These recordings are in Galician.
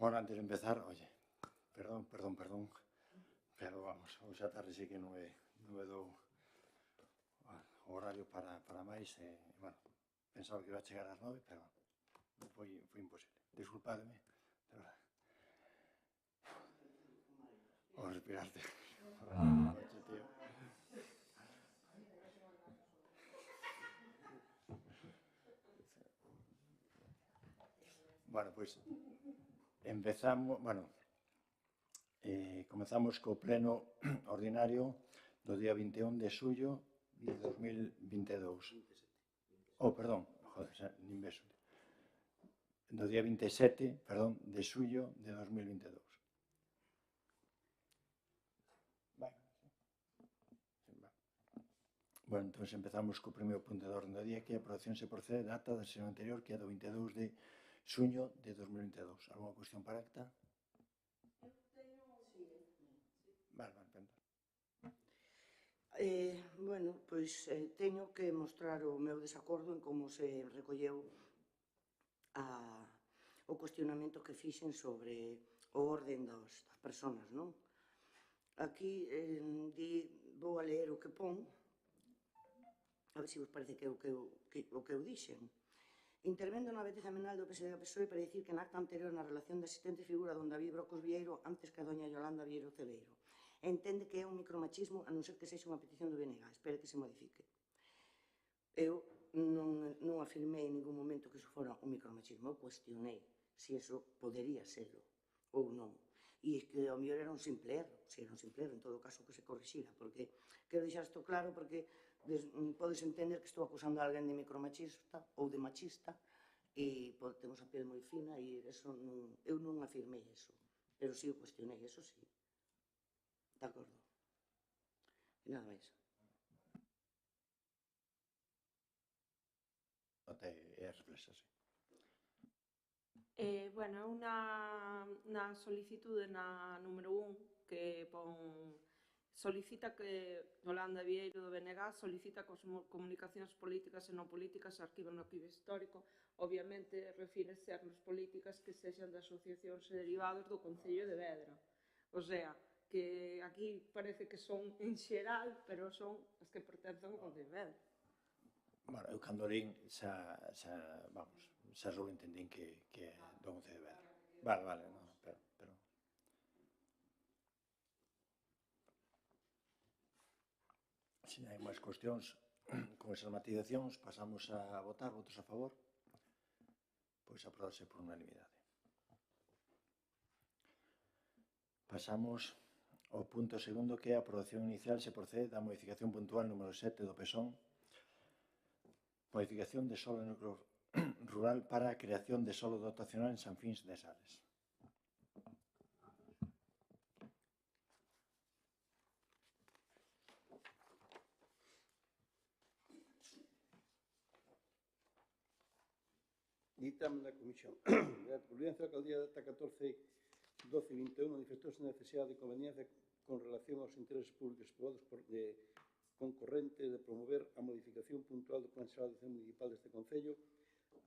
Bueno, antes de empezar, oye, perdón, pero vamos, hoxe a tarde sí que non me dou horario para máis, bueno, pensaba que iba a chegar ás 9, pero foi imposible. Disculpadme, de verdad. O respirarte. Coche, tío. Bueno, pois empezamos, comezamos co pleno ordinario do día 21 de xullo de 2022. Perdón, joder, nin beso. Do día 27, perdón, de xullo de 2022. Bueno, entón empezamos co primeiro punto de orden do día, que é a aprobación se procede da ata da sesión anterior, que é do 22 de xuño de 2022. Alguna cuestión para acta? Vale, perdón. Bueno, pois teño que mostrar o meu desacordo en como se recolleu o cuestionamento que fixen sobre o orden das persoas, non? Aquí vou a ler o que pon, a ver se vos parece que é o que eu dixen. Intervendo na beteza menal do PSD da PSOE para dicir que na acta anterior na relación de asistente figura don David Brocos Vieiro antes que a doña Yolanda Vieiro Celeiro. Entende que é un micromachismo a non ser que sexa unha petición do BNG. Espere que se modifique. Eu non afirmei en ningún momento que iso fora un micromachismo. Eu cuestionei se iso podería serlo ou non. E que ao mellor era un simple erro, se era un simple erro, en todo caso que se corrixira, porque quero deixar isto claro, porque podes entender que estou acusando a alguén de micromachista ou de machista e temos a piel moi fina e eu non afirmei eso, pero sí o cuestionei, eso sí. De acordo. E nada máis. É reflexa, sí. Bueno, na solicitude na número 1 que pon solicita que Yolanda Vieiro do BNG solicita que as comunicacións políticas e non políticas se arquiven no arquivo histórico. Obviamente refírese a as políticas que sexan de asociacións e derivados do Concello de Vedra. O sea, que aquí parece que son en xeral, pero son as que pertencen ao Concello de Vedra. Bueno, eu cando lín xa entendín que é do Concello de Vedra. Vale, non, pero... Se hai máis cuestións, con esas matizacións, pasamos a votar. Votos a favor? Pois aprobase por unanimidade. Pasamos ao punto segundo, que é a aprobación inicial se procede da modificación puntual número 7 do PSON, modificación de solo núcleo rural para a creación de solo dotacional en San Fins de Sales. Ditame da Comisión. A Presidencia da Alcaldía da data 14/12/21 manifestouse a necesidade de conveniencia con relación aos intereses públicos privados concorrentes de promover a modificación puntual do Plan Xeral de Acción Municipal deste Concello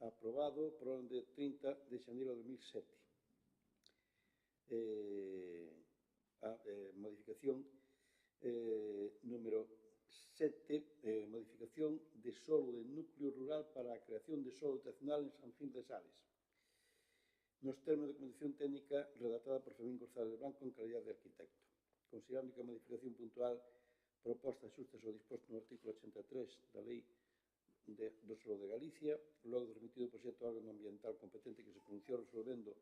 aprobado por orden de 30 de xaneiro de 2007. A modificación número 7, modificación de solo de núcleo rural para a creación de solo dotacional en San Fins de Sales. Nos termos de documentación técnica redactada por Fermín González Blanco en calidad de arquitecto. Considerando que a modificación puntual proposta xustas ao disposto no artículo 83 da Lei do Solo de Galicia, logo de remitido o proxecto órgano ambiental competente que se pronunciou resolvendo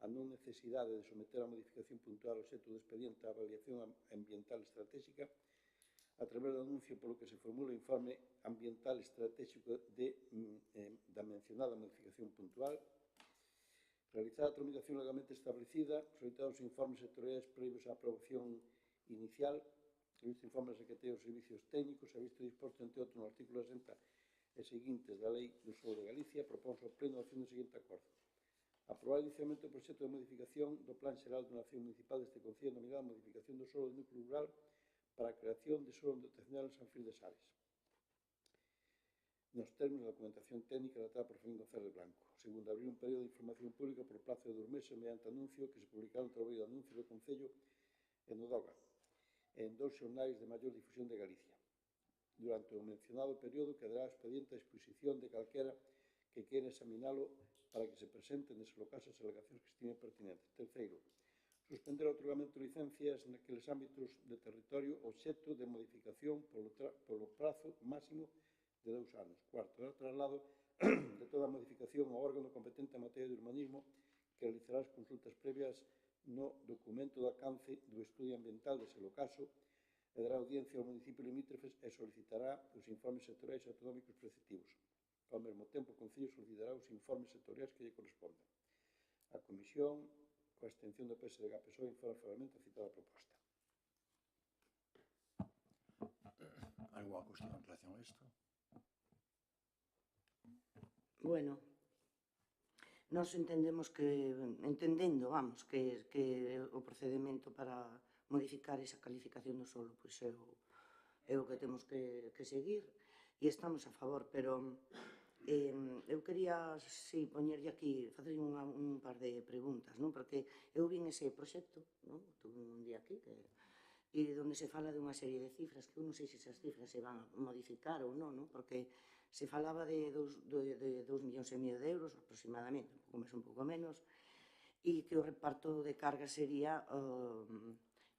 a non necesidade de someter a modificación puntual ao xeito do expediente a avaliación ambiental estratégica, a través do anuncio polo que se formula o informe ambiental estratégico da mencionada modificación puntual, realizada a tramitación legalmente establecida, solicitados os informes sectoriais previos á aprobación inicial, visto informe da Secretaría dos Servicios Técnicos, e visto disposto, entre outros, no artículo 60 e seguintes da Lei do Solo de Galicia, propónse ao Pleno a acción do seguinte acordo. Aprobar inicialmente o proxecto de modificación do Plan Xeral de Ordenación Municipal deste Concello denominada modificación do solo do núcleo rural para a creación de solo dotacional en San Fins de Sales. nos términos da documentación técnica redactada por Fermín González Blanco. Segundo, abrir un período de información pública por plazo de 2 meses mediante anuncio que se publicará no traballo de anuncios do Concello e no DOGA, en 2 xornais de maior difusión de Galicia. Durante o mencionado período quedará expediente a disposición de calquera que queira examinalo para que se presenten nese local as alegacións que estimen pertinentes. Terceiro, suspender o otorgamento de licencias naqueles ámbitos de territorio obxecto de modificación polo prazo máximo de 2 anos. Cuarto, dar traslado de toda a modificación ao órgano competente en materia de urbanismo que realizará as consultas previas no documento de alcance do estudio ambiental de se lo caso e dará audiencia ao municipio limítrofes e solicitará os informes sectoriais e autonómicos preceptivos. Ao mesmo tempo, o Concello solicitará os informes sectoriais que lle correspondan. A Comisión, coa extensión do PSDG-PSOE, informa favorablemente a citada proposta. ¿Alguna cuestión en relación a isto? Bueno, nós entendemos que, que o procedimento para modificar esa calificación do solo pois é o que temos que seguir e estamos a favor, pero eu quería poñerlle aquí, facerlle un par de preguntas, non? Porque eu vin ese proxecto, non? Tuve un día aquí e onde se fala de unha serie de cifras que eu non sei se esas cifras se van a modificar ou non, porque se falaba de 2,5 millóns de euros aproximadamente, un pouco menos, e que o reparto de carga sería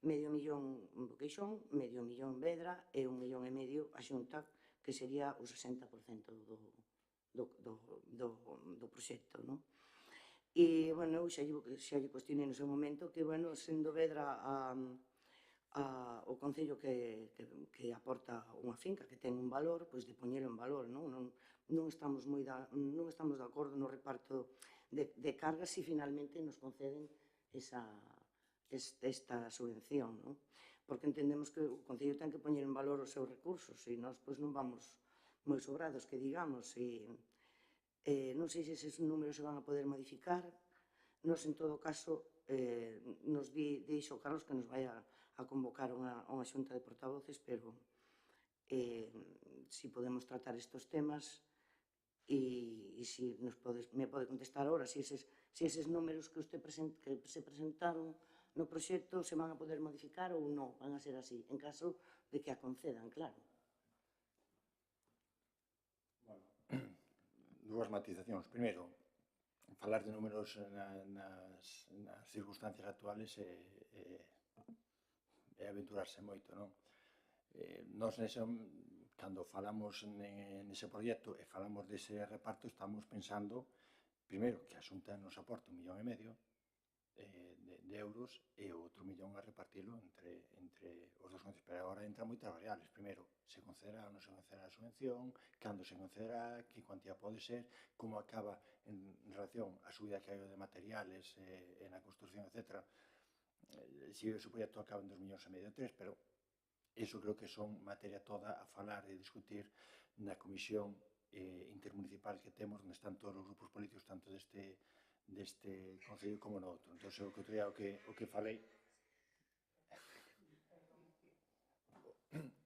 medio millón Boqueixón, medio millón Vedra e 1,5 millón a Xunta, que sería o 60% do proxecto, non? E, bueno, eu xa lle cuestionei no seu momento que, bueno, sendo Vedra o Concello que aporta unha finca que ten un valor, pois de poñelo en valor, non estamos de acordo no reparto de cargas se finalmente nos conceden esta subvención, non? Porque entendemos que o Concello ten que poñer en valor os seus recursos e nós pois non vamos moi sobrados, que digamos, e non sei se eses números se van a poder modificar. Nos, en todo caso, nos dixo Carlos que nos vai a convocar unha xunta de portavoces, pero si podemos tratar estes temas e si me pode contestar ahora si eses números que se presentaron no proxecto se van a poder modificar ou non, van a ser así, en caso de que a concedan, claro. Bueno, dúas matizacións. Primeiro, falar de números nas circunstancias actuales é aventurarse moito, non? Nós, cando falamos nese proxecto e falamos dese reparto, estamos pensando, primeiro, que a Xunta nos aporta 1,5 millón de euros e o outro millón a repartilo entre os dos concellos. Pero agora entran moitas variables. Primeiro, se concederá ou non se concederá a subvención, cando se concederá, que cuantía pode ser, como acaba en relación á subida que hai de materiales e na construcción, etc. Si o proxecto acaba en 2,5 millóns ou 3, pero iso creo que son materia toda a falar e discutir na comisión intermunicipal que temos, onde están todos os grupos políticos, tanto deste concello como no outro. Entón, o que falei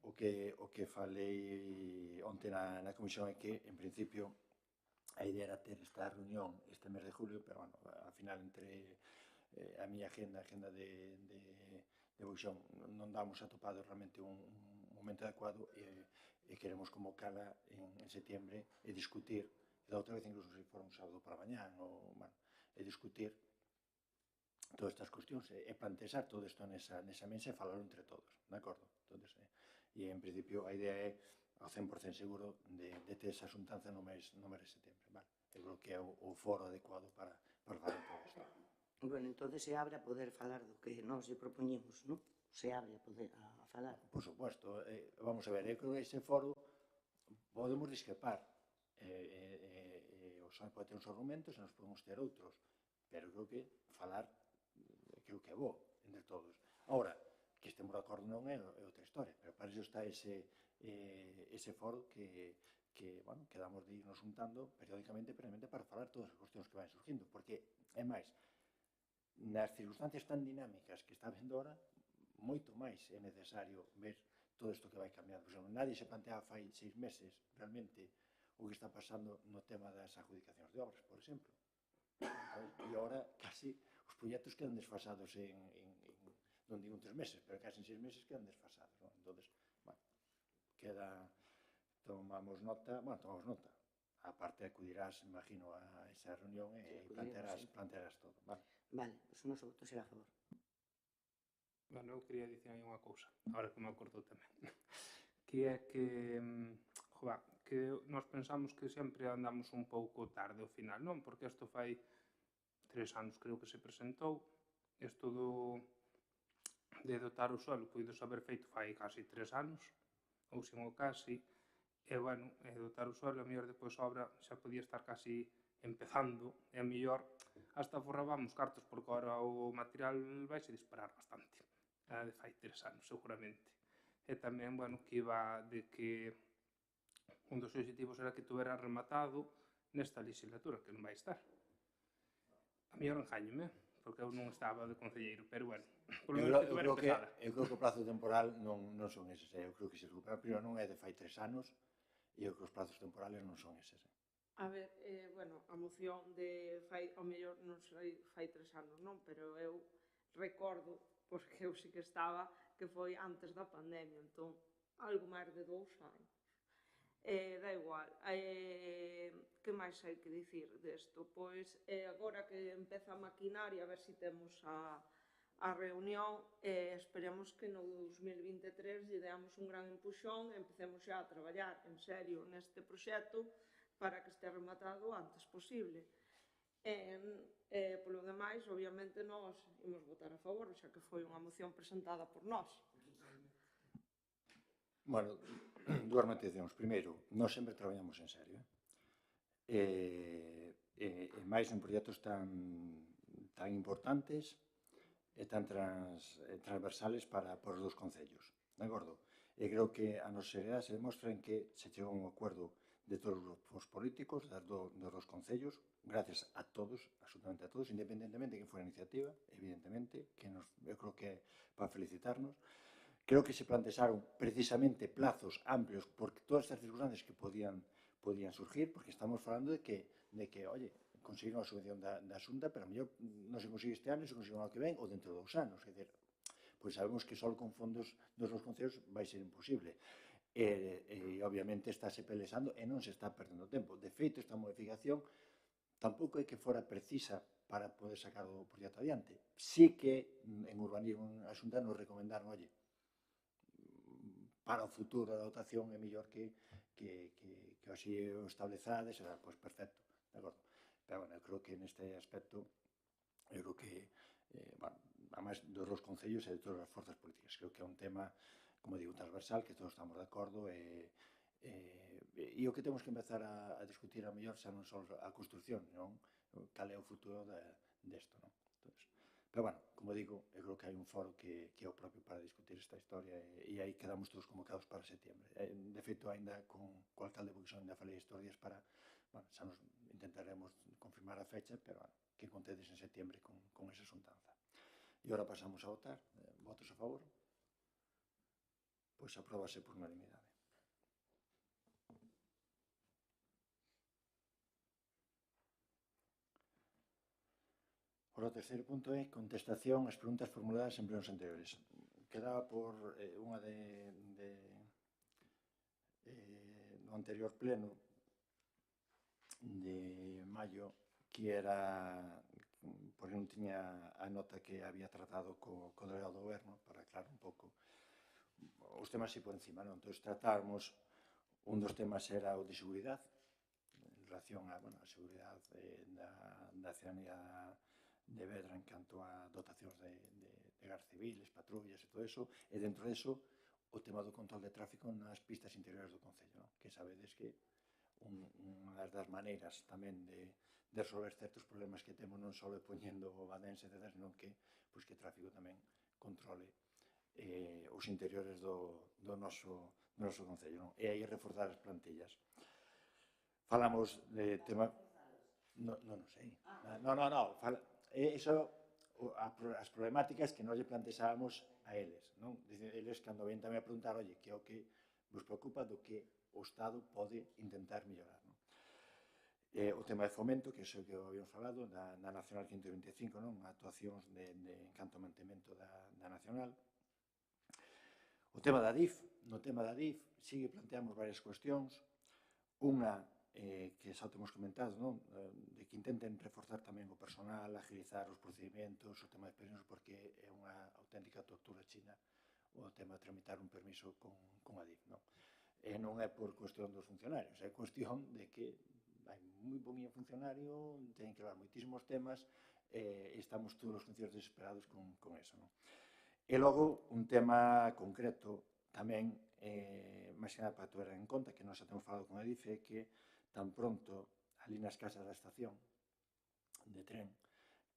o que falei onte na comisión é que, en principio, a idea era ter esta reunión este mes de julio, pero, bueno, ao final, entre a miña agenda de Boixón, non damos atopado realmente un momento adecuado e queremos convocala en setiembre e discutir, e da outra vez incluso se for un sábado para mañán, e discutir todas estas cuestións e plantexar todo isto nesa mesa e falarlo entre todos, de acordo? E en principio a idea é ao 100% seguro de ter esa xuntanza no mes de setembro, vale? Eu creo que é o foro adecuado para falar todo isto. Bueno, entón se abre a poder falar do que nós lle propoñemos, non? Se abre a poder a falar. Por suposto, vamos a ver, eu creo que ese foro podemos discrepar, o Xan pode ter uns argumentos e nos podemos ter outros, pero creo que falar creo que é bo entre todos. Ahora, que estemos de acordo non é outra historia, pero para iso está ese foro que damos de irnos juntando periódicamente para falar todas as cuestións que van surgindo, porque, é máis, nas circunstancias tan dinámicas que está vendo ahora, moito máis é necesario ver todo isto que vai cambiando. Por exemplo, nadie se planteaba fai 6 meses realmente o que está pasando no tema das adjudicacións de obras, por exemplo. E agora casi os proxectos quedan desfasados non digo en 3 meses, pero casi en 6 meses quedan desfasados, non? Entón, bueno, tomamos nota, aparte acudirás, imagino, a esa reunión e plantearás todo, vale? Vale, pois o noso voto será a favor. Bueno, eu quería dicir aí unha cousa, agora que me acordo tamén, que é que, que nós pensamos que sempre andamos un pouco tarde ao final, non? Porque isto fai 3 anos creo que se presentou, isto de dotar o suelo poidos haber feito fai casi 3 anos, ou sen o casi, e, bueno, dotar o suelo, a mellor depois a obra xa podía estar casi empezando, e a mellor hasta forrábamos cartos, porque agora o material vai se disparar bastante, de fai 3 anos, seguramente. E tamén, bueno, que iba de que un dos objetivos era que tuvera rematado nesta legislatura, que non vai estar. A mellor engañome, porque eu non estaba de concelleiro, pero, bueno, por lo menos que tuvera empezada. Eu creo que o plazo temporal non son eses, eu creo que se recupera, pero non é de fai 3 anos, e eu creo que os plazos temporales non son eses. A ver, bueno, a moción de ao mellor non sei fai 3 anos, non? Pero eu recordo, porque eu sí que estaba, que foi antes da pandemia, entón, algo máis de 2 anos. Da igual. Que máis hai que dicir desto? Pois, agora que empeza a maquinaria, a ver se temos a reunión, esperemos que no 2023 lle deamos un gran empuxón e empecemos xa a traballar en serio neste proxecto para que este rematado o antes posible. Polo demais, obviamente, nós imos votar a favor, xa que foi unha moción presentada por nós. Bueno, dúas matizacións. Primeiro, nós sempre traballamos en serio. E máis en proxectos tan importantes e tan transversales para os dos concellos. De acordo? E creo que a nosa seriedade se demostra en que se chegou a un acordo de todos os grupos políticos, dos dos concellos, gracias a todos, absolutamente a todos, independentemente de que foi a iniciativa, evidentemente, que eu creo que é para felicitarnos. Creo que se plantearon precisamente plazos amplios por todas estas circunstancias que podían surgir, porque estamos falando de que oye, conseguir unha subvención da Xunta, pero a mellor non se consigue este ano, se consigue o ano que ven, ou dentro de 2 anos. É dicir, pois sabemos que só con fondos dos concellos vai ser imposible. E obviamente estáse pelexando e non se está perdendo tempo. De feito, esta modificación tampouco é que fora precisa para poder sacar o proxecto adiante. Sí que en urbanismo a Xunta nos recomendaron, oye, para o futuro da dotación é mellor que así o establezades, pois perfecto, de acordo. Pero, bueno, eu creo que neste aspecto, eu creo que, bueno, además dos concellos e de todas as forzas políticas, creo que é un tema, como digo, transversal, que todos estamos de acordo, e o que temos que empezar a discutir a mellor xa non só a construcción, non? Cal é o futuro desto, non? Pero, bueno, como digo, eu creo que hai un foro que é o propio para discutir esta historia e aí quedamos todos convocados para setembro. De feito, ainda con o alcalde Buxón ainda falei estes días para, bueno, xa nos intentaremos confirmar a fecha, pero, bueno, que contedes en setembro con esa xuntanza. E agora pasamos a votar. Votos a favor? Pois apróbase por unanimidade. O terceiro punto é contestación ás preguntas formuladas en plenos anteriores. Quedaba por unha no anterior pleno de maio, que era, porque non tiña a nota que había tratado co delegado do goberno, para aclarar un pouco os temas así por encima, non? Entón, tratáramos, un dos temas era o de seguridade, en relación a seguridade da ciudadanía de Vedra en canto a dotacións de gardas civiles, patrullas e todo eso, e dentro deso o tema do control de tráfico nas pistas interiores do Concello, non? Que sabedes que unha das maneiras tamén de resolver certos problemas que temos non só poñendo badense, senón que o tráfico tamén controle os interiores do noso Concello, non? E aí reforzar as plantillas. Falamos de tema... Non sei. Non. Iso, as problemáticas que nós lle plantexábamos a eles, non? Eles, cando ven tamén a preguntar, oye, que é o que vos preocupa do que o Estado pode intentar mellorar, non? O tema de fomento, que é o que habíamos falado, da Nacional 125, non? Actuacións en canto ao mantemento da Nacional. O tema da DIF, no tema da DIF, sigue planteamos varias cuestións. Unha que xa temos comentado, non? De que intenten reforzar tamén o personal, agilizar os procedimentos, o tema de permisos, porque é unha auténtica tortura china o tema de tramitar un permiso con a DIF, non? E non é por cuestión dos funcionarios, é cuestión de que hai moi poquinho funcionario, teñen que levar moitísimos temas e estamos todos os funcionarios desesperados con eso, non? E logo, un tema concreto tamén, máis que nada para ter en conta, que nós xa temos falado con a DIF, é que tan pronto ali nas casas da estación de tren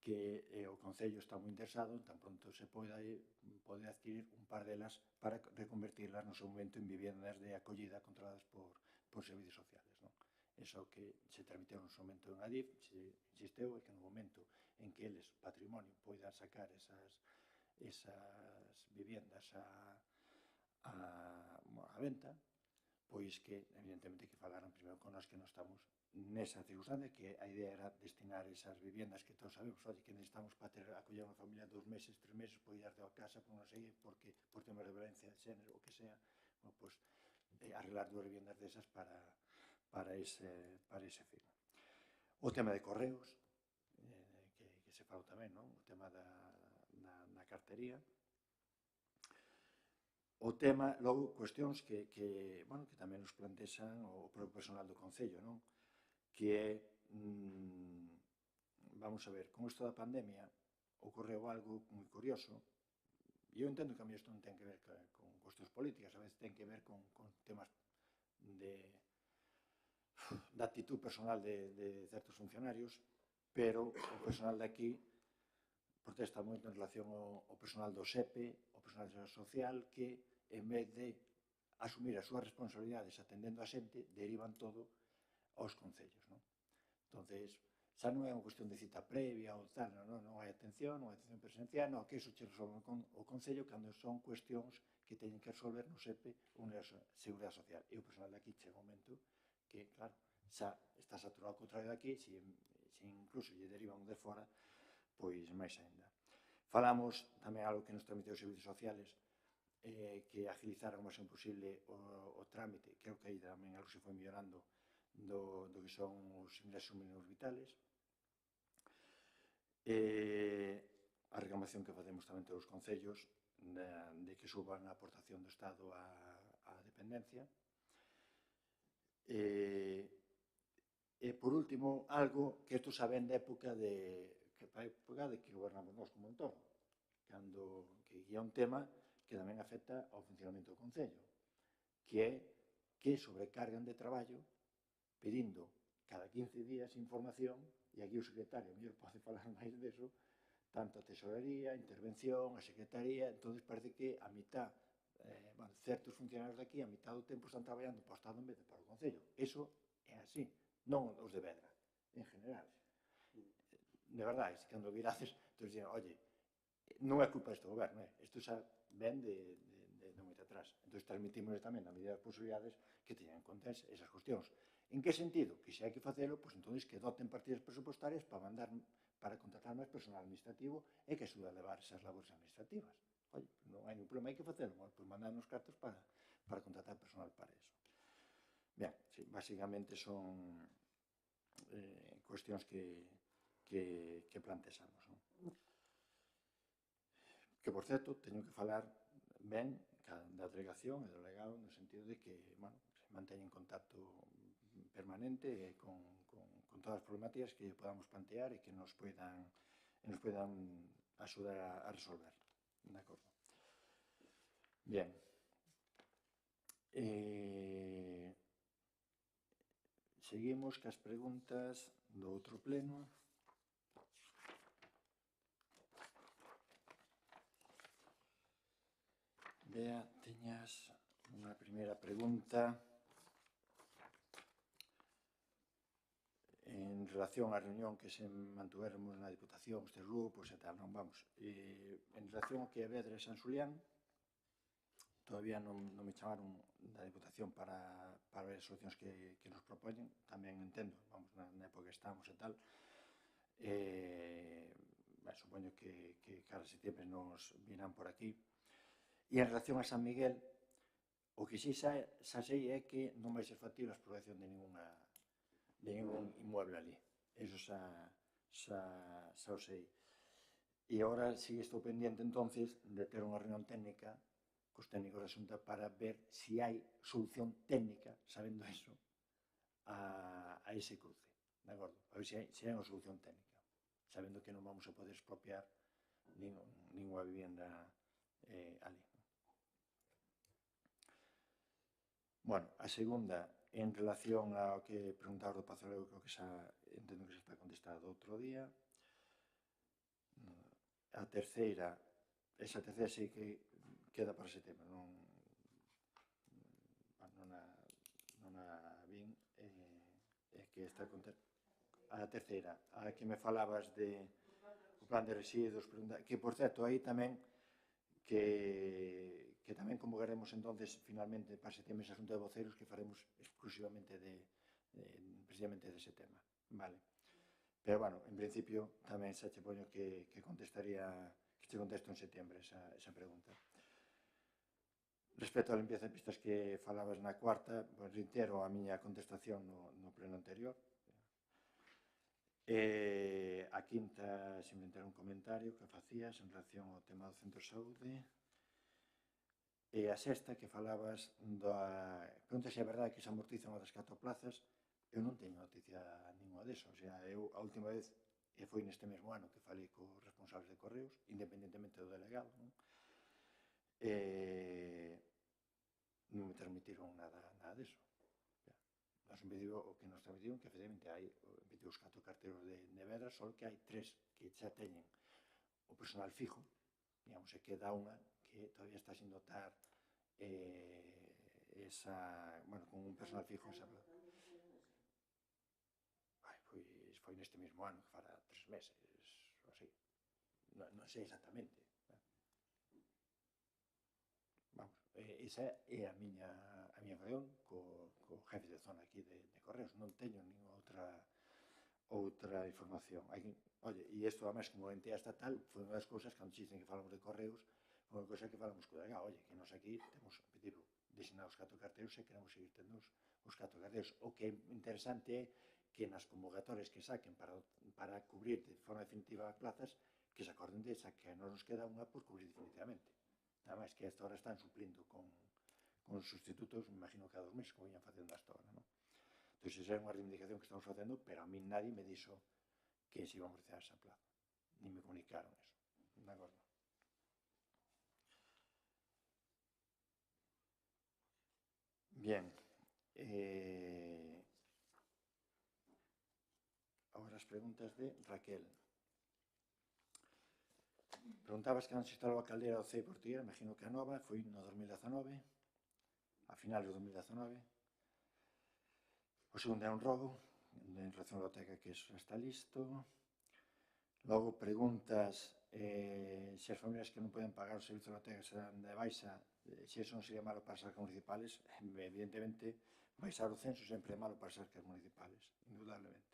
que o Concello está moi interesado, tan pronto se pode adquirir un par delas para reconvertirlas no seu momento en viviendas de acollida controladas por servicios sociales, non? Eso que se tramitou no seu momento en Adif, se insisteu, é que no momento en que eles, patrimonio, poidan sacar esas viviendas a venta, pois que, evidentemente, que falaran primeiro con nós que non estamos nesa circunstancia, que a idea era destinar esas viviendas que todos sabemos, oye, que necesitamos para ter acoller unha familia 2 meses, 3 meses, poder ir a casa, por non sei, porque por temas de violencia de xénero, o que sea, bueno, pues, arreglar 2 viviendas desas para ese fin. O tema de correos, que se falou tamén, non? O tema da cartería. O tema, logo, cuestións que tamén nos plantexan o propio personal do Concello, non? Que é, vamos a ver, con isto da pandemia ocorreu algo moi curioso, e eu entendo que a mí isto non ten que ver con cuestións políticas, a veces ten que ver con temas da actitud personal de certos funcionarios, pero o personal de aquí protesta moito en relación ao personal do SEPE, o personal da social, que en vez de asumir as súas responsabilidades atendendo a xente, derivan todo aos concellos, non? Entonces, xa non é unha cuestión de cita previa ou tal, non hai atención presencial, non, que iso che resolve o Concello cando son cuestións que teñen que resolver no SEPE ou na Seguridade Social. E o personal de aquí chega un momento que, claro, xa está saturado ao contrario de aquí, se incluso lle derivan de fora, pois máis ainda. Falamos tamén algo que nos tramitou os servicios sociales, que agilizaran o máximo posible o trámite, creo que aí tamén algo se foi mellorando do que son os ingresos mínimos vitales. A reclamación que facemos tamén todos os concellos de que suban a aportación do Estado á dependencia. E por último, algo que isto xa ven da época que gobernamos nós como entorno, que é un tema que tamén afecta ao funcionamento do Concello, que é que sobrecargan de traballo pedindo cada 15 días información, e aquí o secretario mellor pode falar máis deso, tanto a tesorería, a intervención, a secretaría, entón parece que a mitad, certos funcionarios de aquí, a mitad do tempo están traballando para o Estado en vez de para o Concello. Iso é así, non os de Vedra, en general. De verdade, cando virades, entón dicen, oye, non é culpa deste goberno, isto xa ven de moito atrás. Entón transmitimos tamén na medida das posibilidades que teñan en conta esas cuestións. En que sentido? Que se hai que facelo, pois entón que doten partidas presupuestarias para contratar máis personal administrativo e que axude a levar esas labores administrativas. Oye, non hai ningún problema, hai que facelo, pois mandarnos cartos para contratar personal para eso. Ben, sí, basicamente son cuestións que plantexamos, non? Que, por certo, teño que falar ben da delegación e do delegado no sentido de que, se manteña en contacto permanente con todas as problemáticas que podamos plantear e que nos poidan axudar a resolver. De acordo? Bien. Seguimos cas preguntas do outro pleno. Bea, teñas unha primeira pregunta en relación á reunión que se mantuvermos na Diputación, estes grupos e tal, non vamos. En relación ao que é Vedra e San Xulián, todavía non me chamaron da Diputación para ver as solucións que nos propoñen. Tamén entendo, vamos, na que estamos e tal, supoño que cada setembro nos virán por aquí. E en relación a San Miguel, o que xa sei é que non vai ser factible a exploración de ningún inmueble ali. Eso xa o sei. E agora sí estou pendiente entonces de ter unha reunión técnica cos técnicos da Xunta para ver se hai solución técnica, sabendo eso, a ese cruce, de acordo? A ver se hai unha solución técnica, sabendo que non vamos a poder expropiar ninguna vivienda ali. Bueno, a segunda, en relación ao que preguntaba do Pazoleu, creo que xa entendo que xa está contestado outro día. A terceira, esa terceira sí que queda para setembro, non a vin, que está a terceira, a que me falabas de o plan de residuos, que por certo, aí tamén que tamén convocaremos entonces finalmente para setembro ese asunto de voceiros que faremos exclusivamente precisamente dese tema, vale? Pero, bueno, en principio tamén xa che poño que contestaría, que che contesto en setembro esa pregunta. Respecto á limpieza de pistas que falabas na cuarta, reitero a miña contestación no pleno anterior. A quinta, simplemente un comentario que facías en relación ao tema do centro de saúde. E a sexta, que falabas pregunta se é verdade que se amortiza unha das 4 plazas. Eu non teño noticia ninguna deso. O sea, eu a última vez, e foi neste mesmo ano que falei cos responsables de Correos, independentemente do delegado, non me transmitiron nada deso. Nos pediu o que nos transmitiron que efectivamente hai 24 carteros de Vedra, só que hai 3 que xa teñen o personal fijo, digamos, e queda unha que todavía está sin dotar con un personal fijo esa plaza. Foi neste mesmo ano, que fará 3 meses, ou así. Non sei exactamente. Vamos, esa é a miña reunión co jefe de zona aquí de Correos. Non teño ninguna outra información. Oye, e isto, además, como entidade estatal, foi unha das cousas, cando dicen que falamos de Correos, foi unha cousa que falamos co delegado. Oye, que nos aquí temos, designados 4 carteros e queremos seguir tendo os 4 carteros. O que é interesante é que nas convocatorias que saquen para cubrir de forma definitiva plazas, que se acorden de esa, que nos queda unha por cubrir definitivamente. Además, que hasta ahora están suplindo con sustitutos, me imagino que a 2 meses, como iban facendo hasta ahora, non? Entón, esa é unha reivindicación que estamos facendo, pero a mí nadie me dixo que se iba a ofrecer esa plaza, ni me comunicaron eso, de acordo? Bien, agora as preguntas de Raquel. Preguntabas cando se instalou a caldeira do CEI Portiguera, imagino que a nova, foi no 2019, a finales do 2019. O segundo é un robo, en relación á biblioteca, que eso está listo. Logo preguntas se as familias que non poden pagar o servicio de biblioteca serán de baixa, se eso non sería malo para as arcas municipales. Evidentemente, baixar o censo sempre é malo para as arcas municipales, indudablemente.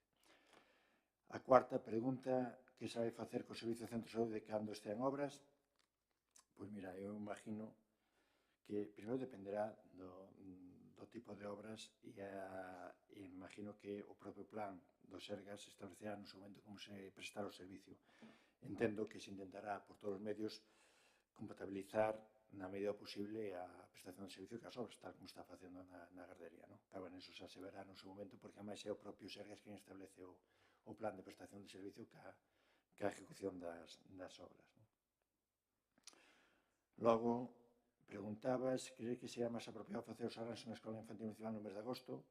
A cuarta pregunta, que se vai facer co Servicio de Centro de Saúde cando estean obras? Pois mira, eu imagino que primeiro dependerá do tipo de obras e imagino que o propio plan do Sergas establecerá no seu momento como se prestará o servicio. Entendo que se intentará por todos os medios compatibilizar na medida posible a prestación de servicio que as obras, tal como está facendo na gardería, non? Pero, bueno, eso xa se verá no seu momento, porque ademais é o propio Sergas quen establece o plan de prestación de servicio que a ejecución das obras, non? Logo, preguntabas, crees que sería máis apropiado facer os arranxos na Escola Infantil Municipal no mes de agosto?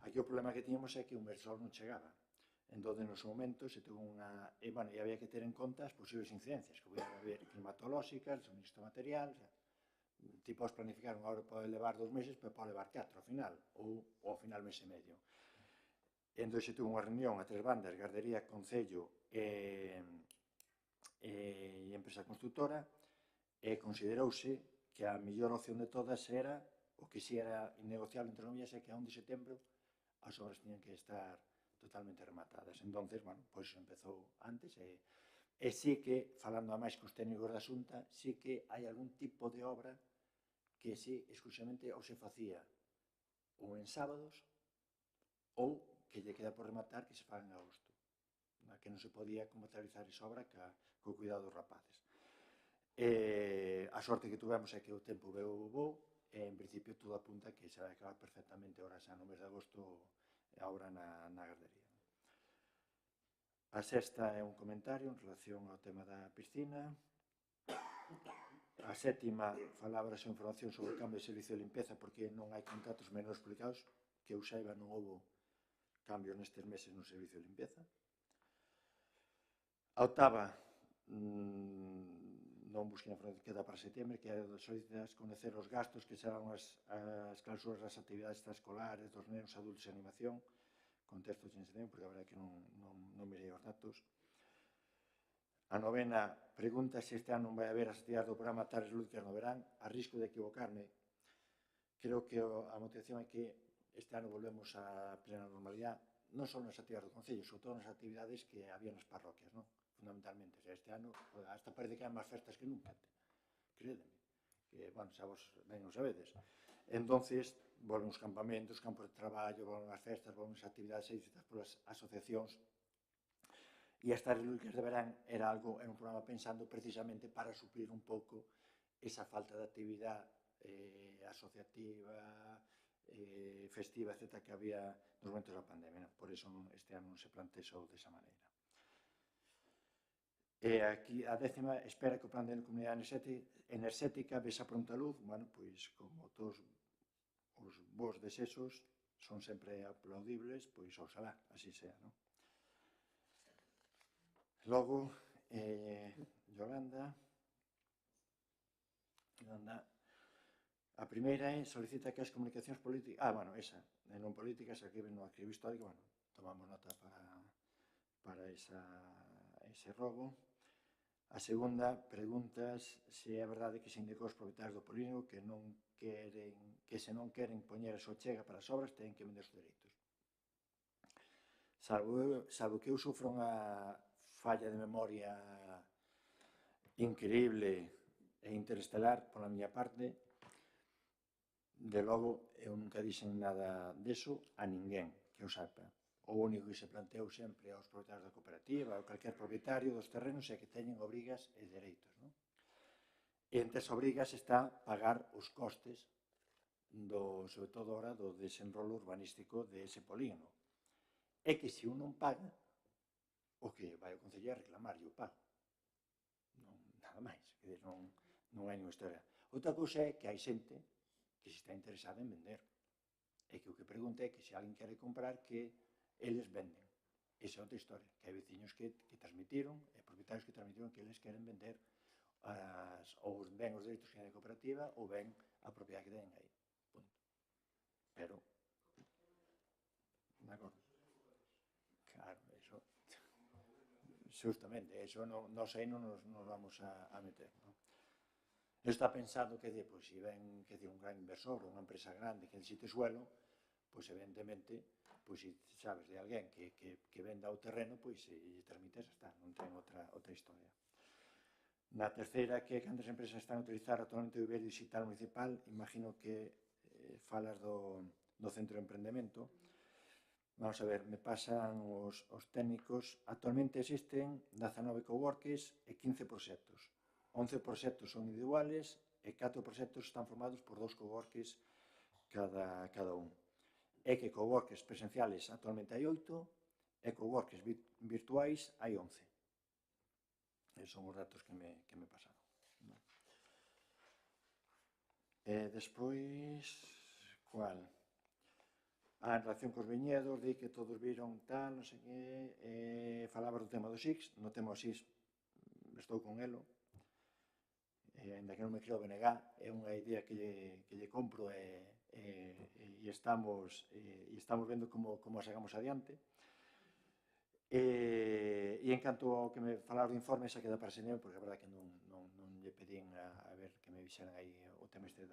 Aquí o problema que tiñamos é que o Mersol non chegaba. Entón, no seu momento, se tuvo e había que ter en conta as posibles incidencias que podían haber climatolóxicas, suministro material, ti podes planificar unha obra pode levar 2 meses, pero pode levar 4 ao final, ou ao final mes e medio. Entón, se tuvo unha reunión a 3 bandas, Gardería, Concello e empresa constructora, e considerouse que a mellor opción de todas era, o que si era innegociable entre as novillas, é que a 1 de setembro as obras tiñan que estar totalmente rematadas. Entonces, bueno, pois empezou antes e sí que, falando a máis cos técnicos da Xunta, sí que hai algún tipo de obra que sí, exclusivamente ou se facía ou en sábados ou que lle queda por rematar que se faga en agosto, na que non se podía comercializar esa obra co cuidado dos rapaces. A sorte que tuvemos é que o tempo veu bo e en principio todo apunta que se vai acabar perfectamente ahora xa no mes de agosto a obra na gardería. A sexta é un comentario en relación ao tema da piscina. A sétima falaba da información sobre o cambio de servicio de limpeza porque non hai contratos menores publicados, que eu saiba non houve cambios nestes meses no servicio de limpeza. A octava, non busquei a información que dá para setembro, que é solicitas conocer os gastos que serán as clausuras das actividades extraescolares dos nenos, adultos e animación, contexto de enseñanza, porque a verdade é que non mirei os datos. A novena pregunta se este ano non vai haber as actividades do programa Tardes Lúdicas no verán. A risco de equivocarme, creo que a motivación é que este ano volvemos a plena normalidade, non só nas actividades do Concello, sobre todo nas actividades que había nas parroquias, non? Fundamentalmente. O sea, este ano, hasta parece que hai máis festas que nunca, crédeme. Que, bueno, xa vos ben o sabedes. Entonces, volven os campamentos, campos de traballo, volven as festas, volven as actividades edificadas polas asociacións. E as tardes lúdicas de verán era un programa pensando precisamente para suplir un pouco esa falta de actividade asociativa, festiva, etc., que había nos momentos da pandemia. Por iso este ano non se plantexou desa maneira. E aquí a décima espera que o plan de comunidade enerxética vexa pronta luz. Bueno, pois como todos os bons desexos son sempre aplaudibles, pois oxalá, así sea, non? Logo, Yolanda, a primeira é solicita que as comunicacións políticas, bueno, esa, non políticas, aquí ven no arquivo histórico, bueno, tomamos nota para ese robo. A segunda, preguntas se é verdade que se indicou os propietarios do polígono que se non queren poñer a súa chega para as obras, teñen que vender os dereitos. Salvo que eu sufro unha falla de memoria increíble e interestelar pola miña parte, de logo eu nunca dixen nada deso a ninguén que o saiba. O único que se planteou sempre aos propietarios da cooperativa ou calquer propietario dos terrenos é que teñen obrigas e dereitos, non? E entre as obrigas está pagar os costes sobre todo ahora do desenrolo urbanístico dese polígono. É que se un non paga, o que vai o Concello a reclamar e o pago. Nada máis, non hai nenhuma historia. Outra cousa é que hai xente que se está interesada en vender. E que o que pregunta é que se alguén quere comprar, que eles venden. Esa é outra historia, que hai veciños que transmitiron, e propietarios que transmitiron que eles queren vender ou ben os dereitos que hai de cooperativa ou ben a propiedade que teñen aí. Punto. Pero, de acordo. Claro, eso... Justamente, eso nos aí non nos vamos a meter, non? Está pensado que pois, se ven un gran inversor ou unha empresa grande que necesite suelo, pois evidentemente, pois se sabes de alguén que venda o terreno, pois se transmites, está, non ten outra historia. Na terceira, que cantas empresas están a utilizar actualmente o Iberio Digital Municipal, imagino que falas do Centro de Emprendemento. Vamos a ver, me pasan os técnicos. Actualmente existen 19 coworkings e 15 proxectos. 11 proxectos son individuales e 4 proxectos están formados por 2 coworkings cada un. É que coworkings presenciales actualmente hai 8 e coworkings virtuais hai 11. Esos son os datos que me pasaron. Despois, cual? En relación cos viñedos, di que todos viron tal, non sei que, falabas do tema do SIX, no tema do SIX estou con elo, ainda que non me creo BNG, é unha idea que lle compro e estamos vendo como a sacamos adiante. E en canto ao que me falaron do informe, xa queda para xeneiro, porque a verdade que non lle pedín a ver que me vixeran aí o tema este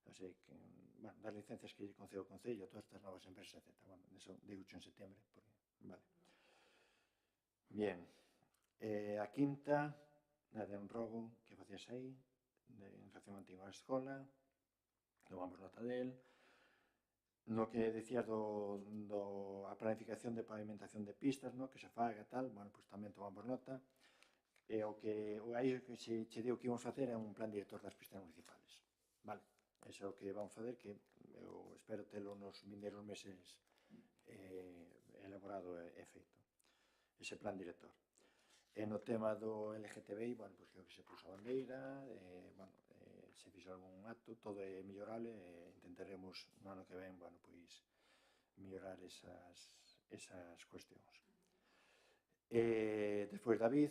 O sea, que, bueno, das licencias que lle concede o Concello, todas estas novas empresas, etc. Bueno, eso digo en setembro, porque, vale. Bien, a quinta, la de un robo que facías aí, en relación antigua á escola, tomamos nota del. No que decías a planificación de pavimentación de pistas, no, que se faga tal, bueno, pues tamén tomamos nota. E o que aí que che digo que íbamos facer é un plan director das pistas municipales, vale? Ese é o que vamos facer, que eu espero telo nos vindeiros meses elaborado e feito, ese plan director. E no tema do LGTBI, bueno, pues creo que se puso a bandeira, bueno, se fixo algún acto, todo é mellorable, e intentaremos no ano que ven, bueno, pois mellorar esas cuestións. Despois, David,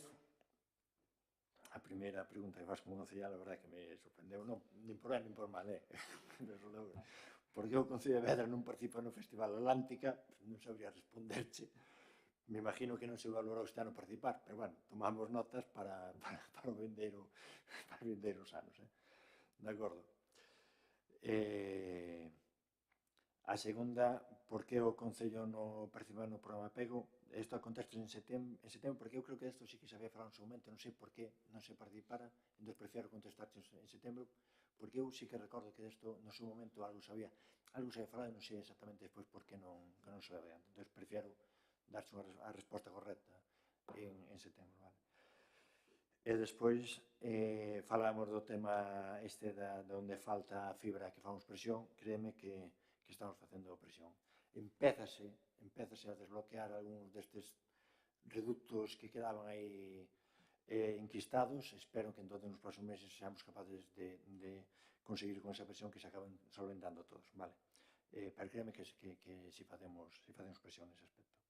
a primeira pregunta que faz como concellal, a verdade que me sorprendeu, non, nin por ben nin por mal, porque o Concello de Vedra non participa no Festival Atlántica, non sabría responderche. Me imagino que non se valorou este ano participar, pero, bueno, tomamos notas para o vindeiros anos, de acordo. A segunda, por que o Concello non participa no programa Pego? Isto acontece en setembro, porque eu creo que isto sí que se había falado en seu momento, non sei por que non se participara, entón prefiero contestarte en setembro, porque eu sí que recordo que isto no seu momento algo se había falado e non sei exactamente despois por que non se vai adiante. Entón prefiero darche a resposta correcta en setembro, vale? E despois falamos do tema este de onde falta fibra que famos presión, créeme que estamos facendo presión. Empézase a desbloquear algúns destes reductos que quedaban aí enquistados. Espero que entón nos próximos meses seamos capaces de conseguir con esa presión que se acaben solventando todos, vale? Pero créeme que si facemos presión nese aspecto.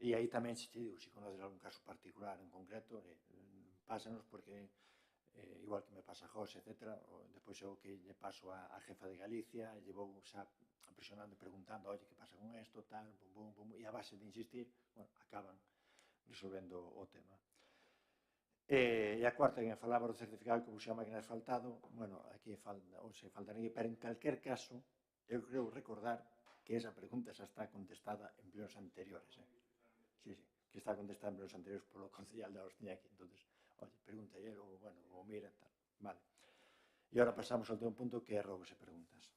E aí tamén, se te digo, se conoces algún caso particular en concreto, pásanos, porque igual que me pasa a José, etc., despois eu que lle paso a jefa de Galicia, lle vou xa presionando e preguntando, oye, que pasa con isto, tal, bum, bum, e a base de insistir, bueno, acaban resolvendo o tema. E a cuarta, que me falaba do certificado que puxo a máquina asfaltado, bueno, aquí falta ninguén, pero en calquer caso, eu creo recordar que esa pregunta xa está contestada en plenos anteriores, Sí, que está contestada en plenos anteriores polo concellal da Ostiña aquí, entonces, oye, pregunta ayer, ou, bueno, ou mira, tal, vale. E agora pasamos ao último punto, que é robos e preguntas.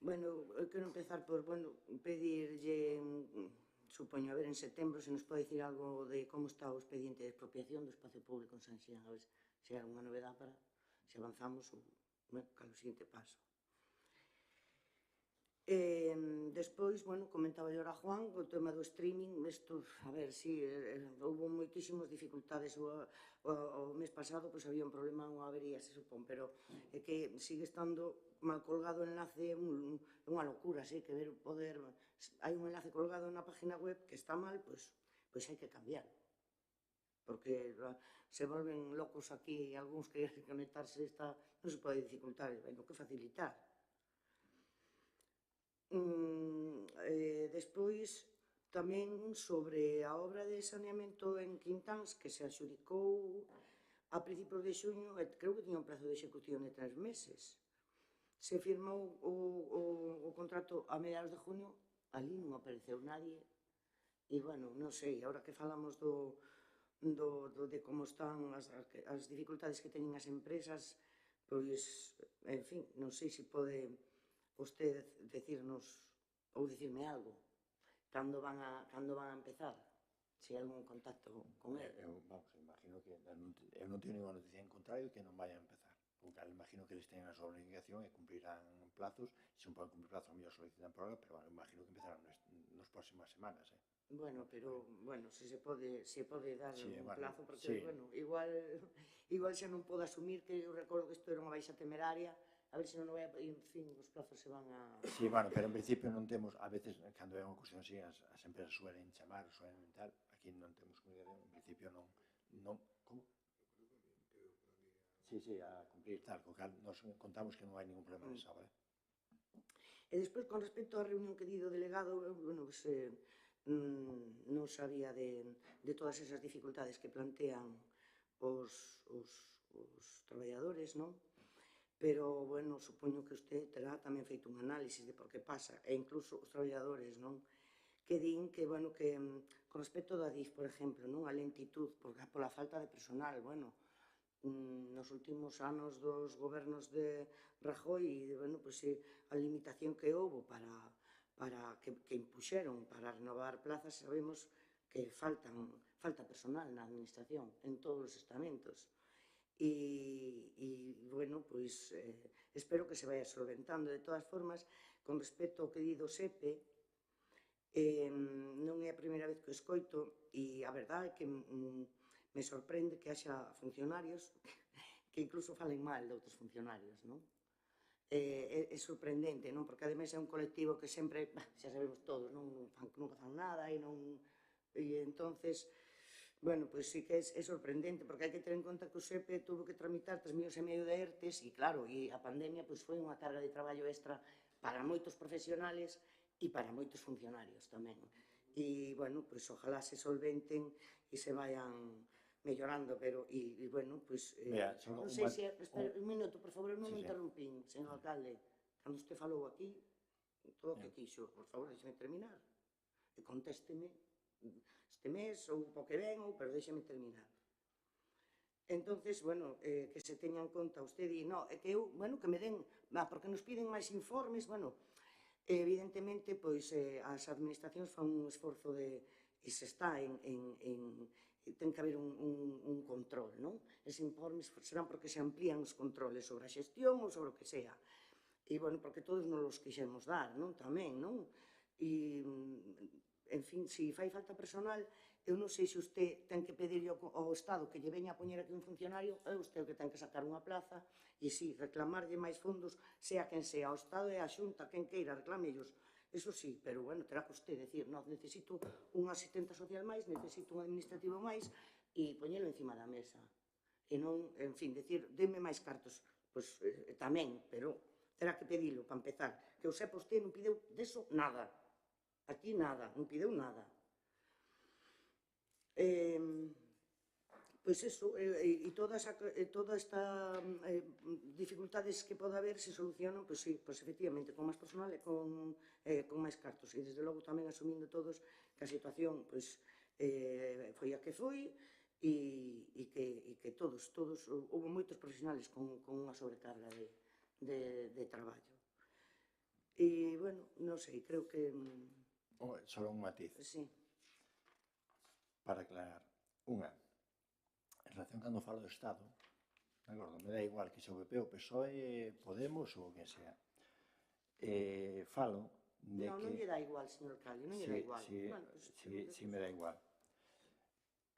Bueno, eu quero empezar por, bueno, pedirlle, supoño, a ver en setembro, se nos pode dicir algo de como está o expediente de expropiación do espacio público en San Xián, a ver se hai alguna novedade para se avanzamos ou, cal o seguinte paso. Despois, bueno, comentaba yo a Juan o tema do streaming, isto, a ver, si, houve moitísimas dificultades o mes pasado, pois había un problema, unha avería, se supón, pero é que sigue estando mal colgado o enlace, é unha locura, sí, que ver poder, hai un enlace colgado na página web que está mal, pois hai que cambiar, porque se volven locos aquí, algúns que conectarse non se pode dificultar, hai que facilitar. Despois, tamén sobre a obra de saneamento en Quintáns, que se adxudicou a principios de xuño, creo que tiña un prazo de execución de 3 meses. Se firmou o contrato a mediados de junio, ali non apareceu nadie, e, bueno, non sei, agora que falamos de como están as dificultades que teñen as empresas, pois, en fin, non sei se pode usted decirnos ou dicirme algo, cando van a empezar, se hai algún contacto con el. Vamos, imagino que eu non teño ninguna noticia en contrario que non vayan a empezar, porque imagino que eles teñen a súa obligación e cumprirán plazos, se non poden cumprir plazos, a mellor solicitan prórroga, pero bueno, imagino que empezarán nas próximas semanas, Bueno, pero, bueno, se pode dar un plazo, porque, bueno, igual xa non podo asumir que eu recordo que isto era unha baixa temeraria, a ver se non vai, en fin, os plazos se van a... Sí, bueno, pero en principio non temos, a veces, cando é unha cuestión así, as empresas suelen chamar, suelen tal, aquí non temos comunicación, en principio non, como? Sí, a cumplir tal, co cal nos contamos que non hai ningún problema nesa obra. E despois, con respecto á reunión que di do delegado, bueno, pues, non sabía de todas esas dificultades que plantean os traballadores, non? Pero, bueno, supoño que usted terá tamén feito un análisis de por que pasa, e incluso os traballadores, non? Que din que, bueno, que con respecto do ADIF, por exemplo, non? A lentitud, pola falta de personal, bueno, nos últimos anos dos gobernos de Rajoy, bueno, pues, a limitación que houve para que impuxeron para renovar plazas, sabemos que falta personal na administración, en todos os estamentos. E bueno, pois, espero que se vaya solventando. De todas formas, con respecto ao que di do SEPE, non é a primeira vez que o escoito, e a verdade é que me sorprende que haxa funcionarios que incluso falen mal de outros funcionarios, non? É sorprendente, non? Porque ademais é un colectivo que sempre, xa sabemos todos, nunca fan nada e non... E entonces, bueno, pois sí que é sorprendente, porque hai que ter en conta que o SEPE tuvo que tramitar 3 millóns e medio de ERTES e claro, e a pandemia pois foi unha carga de traballo extra para moitos profesionales e para moitos funcionarios tamén. E, bueno, pois ojalá se solventen e se vayan mellorando, pero, e bueno, pois... non sei se... Espera, un minuto, por favor, non me interrumpín, señor alcalde. Cando usted falou aquí, todo o que quixo, por favor, deixeme terminar. E contésteme este mes ou po que ven, pero deixeme terminar. Entonces, bueno, que se teña en conta, usted di, no, é que eu, bueno, que me den, porque nos piden máis informes, bueno, evidentemente, pois, as administracións fan un esforzo de, e se está ten que haber un control, non? Eses informes serán porque se amplían os controles sobre a xestión ou sobre o que sea. E, bueno, porque todos nos los quixemos dar, non? Tamén, non? E, en fin, se fai falta personal, eu non sei se usted ten que pedirle ao Estado que lle veña a poñer aquí un funcionario, é usted o que ten que sacar unha plaza, e si, reclamarlle máis fondos, sea quen sea, ao Estado e a Xunta, quen queira, reclámellos, eso sí, pero, bueno, terá que usted decir, no, necesito un asistente social máis, necesito un administrativo máis, e poñelo encima da mesa. E non, en fin, decir, denme máis cartos, pois tamén, pero terá que pedilo, para empezar, que eu sepa, usted non pideu deso nada. Aquí nada, non pideu nada. Pois eso, e toda esta dificultades que pode haber se solucionan, pois sí, pois efectivamente, con máis personal e con máis cartos. E desde logo tamén asumindo todos que a situación pois foi a que foi e que todos, houve moitos profesionales con unha sobrecarga de traballo. E, bueno, non sei, creo que... Só un matiz. Sí. Para aclarar. Unha, en relación cando falo do Estado, de acordo, me dá igual que se o PP, o PSOE, Podemos ou o que sea. Falo de que... Non lle dá igual, señor alcalde, non lle dá igual. Sí, me dá igual.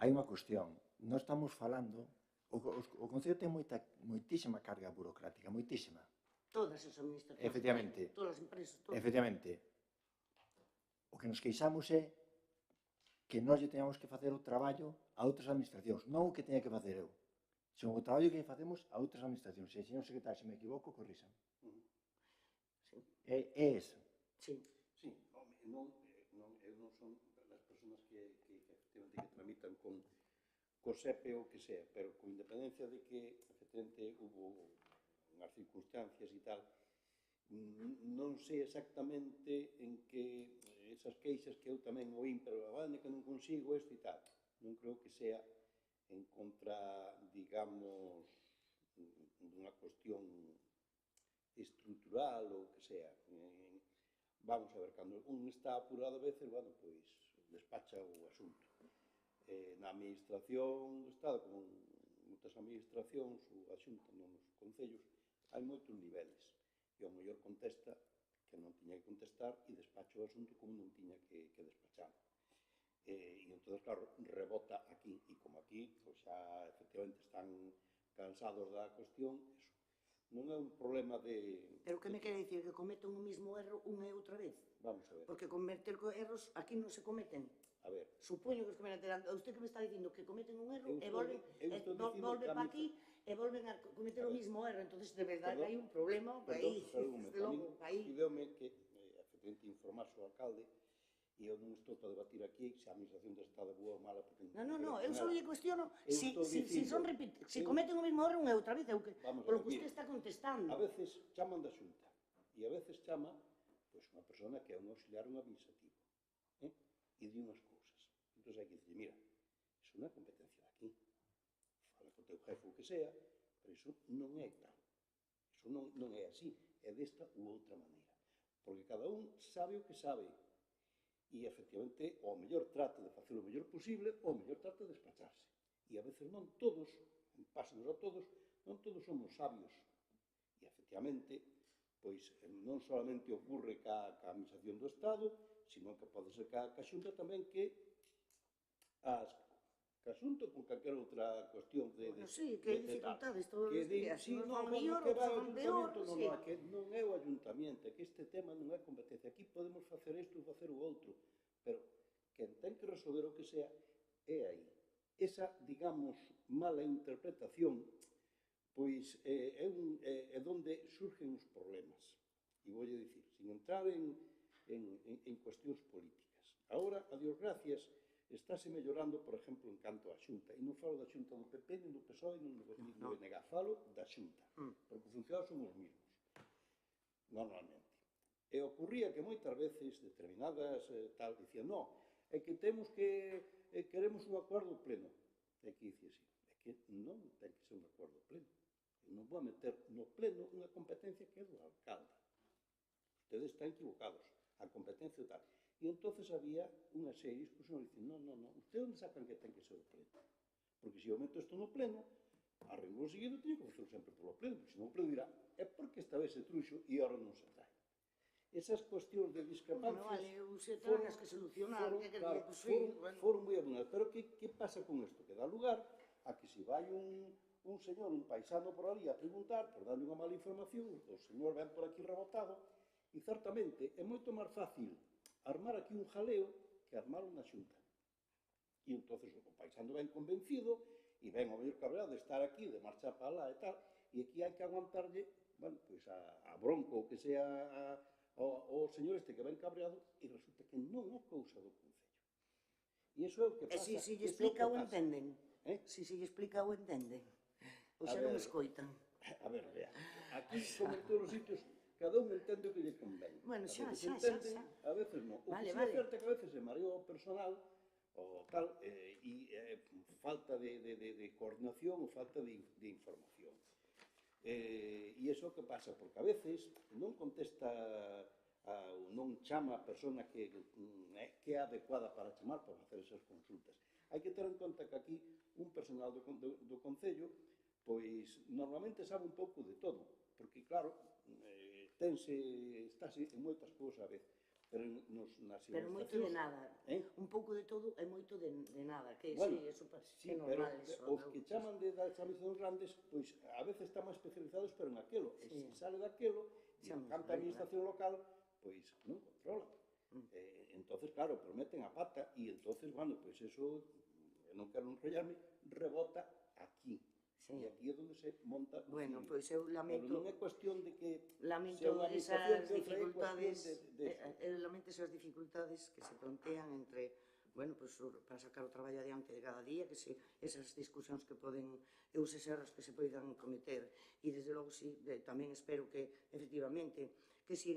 Hai unha cuestión. Non estamos falando... O Concello ten moitísima carga burocrática, moitísima. Todas as administracións. Efectivamente. Todas as empresas, todas. Efectivamente. O que nos queixamos é que nós lle teñamos que facer o traballo a outras administracións, non o que teña que facer eu, senón o traballo que facemos a outras administracións. E, señor secretario, se me equivoco, corríxan. É eso. Sí. Sí, home, non son as persoas que efectivamente tramitan con SEPE ou que sea, pero con independencia de que efectivamente hubo unhas circunstancias e tal, non sei exactamente en que esas queixas que eu tamén oín, pero vale que non consigo isto e tal. Non creo que sea en contra, digamos, dunha cuestión estrutural ou que sea. Vamos a ver, cando un está apurado a veces, bueno, pois despacha o asunto. Na administración do Estado, como en moitas administracións, ou a Xunta nos concellos, hai moitos niveles. E ao mellor contesta que non tiña que contestar e despacha o asunto como non tiña que despachar. E entón, claro, rebota aquí. E como aquí, pois xa efectivamente están cansados da cuestión, eso. Non é un problema de... Pero que me quere dicir? Que cometen o mismo erro unha e outra vez? Vamos a ver. Porque cometer erros aquí non se cometen. A ver. Supoño que os cometen. Usted que me está dicindo que cometen un erro e volven para aquí e volven a cometer o mismo erro. Entón, de verdade, hai un problema aí. Perdón, a mí pideume que efectivamente informase o alcalde E eu non estou para debatir aquí se a administración do Estado é boa ou mala, porque Non, eu só lle cuestiono Eu se estou dicindo- cometen o mismo erro unha outra vez, Vamos a polo ver, que usted mira, está contestando. A veces chaman da Xunta e a veces chama pois, unha persona que é un auxiliar un administrativo e di unhas cousas. Entón hai que dicir, mira, iso non é competencia daqui. Fala co teu jefe o que sea, pero iso non é tal. Iso non é así, é desta ou outra maneira. Porque cada un sabe o que sabe e, efectivamente, o mellor trata de facer o mellor posible, o mellor trata de despacharse. E a veces non todos, pásanos a todos, non todos somos sabios. E, efectivamente, pois non solamente ocurre ca administración do Estado, sino que pode ser ca Xunta tamén que ca Xunta con calquera outra cuestión de Sí, que hai dificultades todos os días. Sí, Uns non, van mellor, que vai outros ao van peor, ayuntamiento, sí. que non é o ayuntamiento, que este tema non é competencia. Aquí podemos facer isto ou facer o outro, pero quen ten que resolver o que sea é aí. Esa, digamos, mala interpretación, pois é onde surgen os problemas. E voulle dicir, sin entrar en cuestións políticas. Agora, a Dios gracias, estáse mellorando, por exemplo, en canto á Xunta. E non falo da Xunta do PP, nin do PSOE, nin do BNG. Falo da Xunta. Porque os funcionarios son os mesmos, normalmente. E ocurría que moitas veces determinadas tal dicían, no, é que temos que queremos un acordo pleno. E que dicía así, é que non ten que ser un acordo pleno. Eu non vou a meter no pleno unha competencia que é do alcalde. Ustedes están equivocados. A competencia tal. E entonces había unha serie de discusión dicindo, non, ustedes onde sacan que ten que ser o pleno? Porque se eu meto isto no pleno, a renglón seguido teño que facelo sempre polo pleno, porque senón o pleno dirá, é porque esta vez se truxo e ahora non se trae. Esas cuestións de discrepancias foron as que solucionaron, foron moi abundantes. Pero que pasa con isto? Que dá lugar a que se vai un señor, un paisano por ali a preguntar, por darle unha mala información, o señor ven por aquí rebotado, e certamente é moito máis fácil armar aquí un jaleo que armarlo na Xunta. E entonces o paisano ven convencido e ven o mellor cabreado de estar aquí, de marchar para lá e tal, e aquí hai que aguantarlle, bueno, pois a bronco, que sea o señor este que ven cabreado, e resulta que non é cousa do Concello. E iso é o que pasa. E se lle explica o entenden. Se lle explica o entenden. Ou xa non escoitan. A ver, vea, aquí, como en todos os sitios, cada un entende o que lle convén. Bueno, xa. A veces non. O que sí é certo que a veces se mareou o personal, o tal, e falta de coordinación ou falta de información. E iso que pasa? Porque a veces non contesta ou non chama a persona que é adecuada para chamar para facer esas consultas. Hai que ter en conta que aquí un personal do Concello pois normalmente sabe un pouco de todo, porque claro, estáse en moitas cousas a vez, pero nas Pero moito de nada. Un pouco de todo e moito de nada, que bueno, é normal. Os que chaman das administracións grandes, pois a veces están máis especializados, pero en aquelo, e se sale daquelo, e en canta administración local, pois non controla. Entonces, claro, prometen a pata, e entonces, bueno, pois eso, non quero enrollarme, rebota aquí. E aquí é onde se monta o Bueno, circo. pois eu lamento... Pero non é cuestión de que... Lamento esas dificultades que se plantean entre, bueno, pues, para sacar o traballo adiante de cada día, que esas discusións que poden, e os erros que se poden cometer. E, desde logo, sí, tamén espero que, efectivamente, que se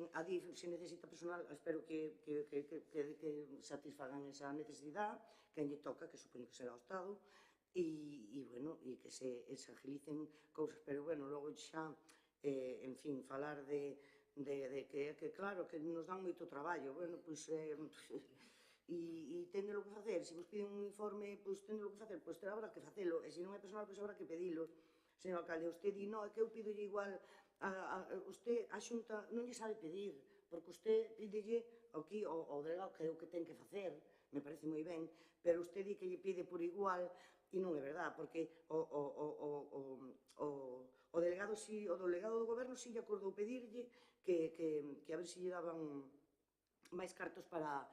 necesita personal, espero que satisfagan esa necesidade, que lle toca, que supoño que será o Estado, e, bueno, e que se agilicen cousas, pero, bueno, logo xa, en fin, falar de que, claro, que nos dan moito traballo, bueno, pois, e tendelo que facer, se vos piden un informe, pois tendelo que facer, pois habrá que facelo, e se non é personal, pois habrá que pedilo. Señor alcalde, usted di, no, é que eu pidolle igual, usted, a Xunta, non lle sabe pedir, porque usted pídelle aquí ao delegado, que é o que ten que facer, me parece moi ben, pero usted di que lle pide por igual, e non é verdad, porque o delegado do goberno si lle acordou pedirlle que a ver se lle daban máis cartos para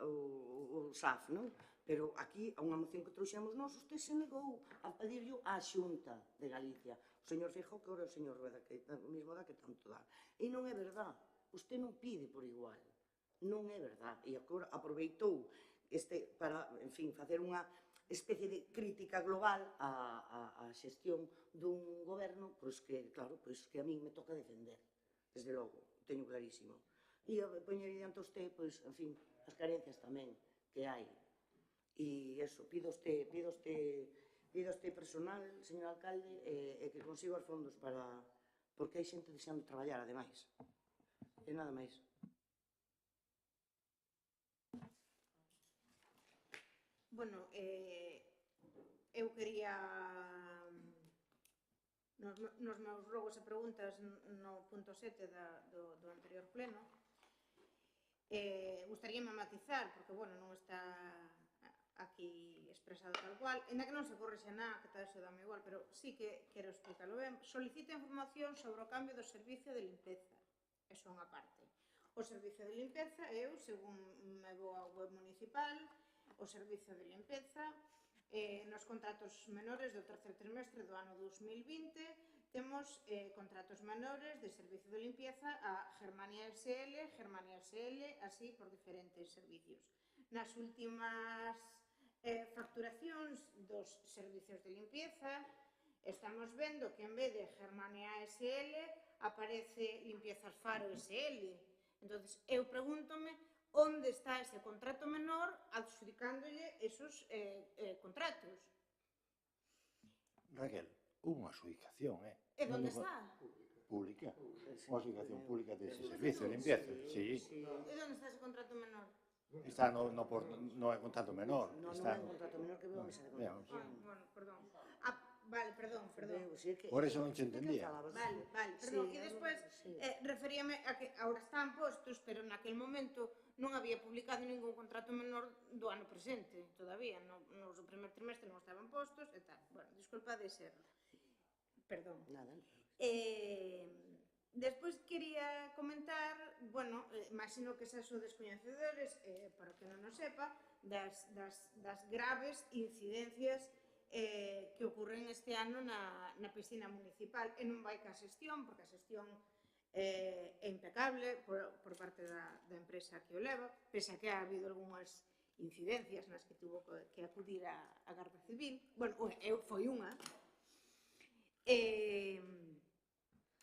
o SAF, non? Pero aquí, a unha moción que trouxemos nós, usted se negou a pedirlo á Xunta de Galicia. O señor Feijóo, que ora o señor Rueda, que o mismo dá que tanto dá. E non é verdad. Usted non pide por igual. non é verdad. E agora aproveitou para, en fin, facer unha especie de crítica global á xestión dun goberno, pois que, claro, pois que a min me toca defender, desde logo, teño clarísimo. E poñer diante a usted, pois, en fin, as carencias tamén que hai. E iso, pido este personal, señor alcalde, e que consiga os fondos para... porque hai xente deseando traballar, ademais. E nada máis. Bueno, eu quería nos meus rogos e preguntas no punto 7 do anterior pleno gustaríame matizar, porque, bueno, non está aquí expresado tal cual, ainda que non se correxe nada, que tal se dame igual, pero sí que quero explicarlo ben. Solicita información sobre o cambio do servicio de limpeza. Eso é unha parte. O servicio de limpeza, eu, según me vou á web municipal, o servicio de limpeza, nos contratos menores do terceiro trimestre do ano 2020, temos contratos menores de servicio de limpieza a Germania SL, así por diferentes servicios. Nas últimas facturacións dos servicios de limpieza, estamos vendo que en vez de Germania SL aparece Limpiezas Faro SL. Entón, eu pregúntome onde está ese contrato menor adxudicándolle esos contratos. Raquel, unha adxudicación, E onde está? Pública. Unha adxudicación pública dese servicio de limpieza. Sí. E onde está ese contrato menor? Está no é contrato menor. Non Está é un contrato menor que veo a mesa de contratación. Bueno, perdón. Vale, perdón. Por eso non se entendía. Vale, perdón. E despois referíame a que agora están postos, pero naquel momento non había publicado ningún contrato menor do ano presente, todavía. No primer trimestre non estaban postos e tal. Bueno, disculpa de ser... Perdón. Nada. Despois quería comentar, bueno, imagino que xa sodes coñecedores, para que non o sepa, das graves incidencias que ocurren este ano na piscina municipal. E non vai ca xestión, porque a xestión é impecable por parte da empresa que o leva, pese a que ha habido algunhas incidencias nas que tuvo que acudir a Garda Civil. Bueno, foi unha.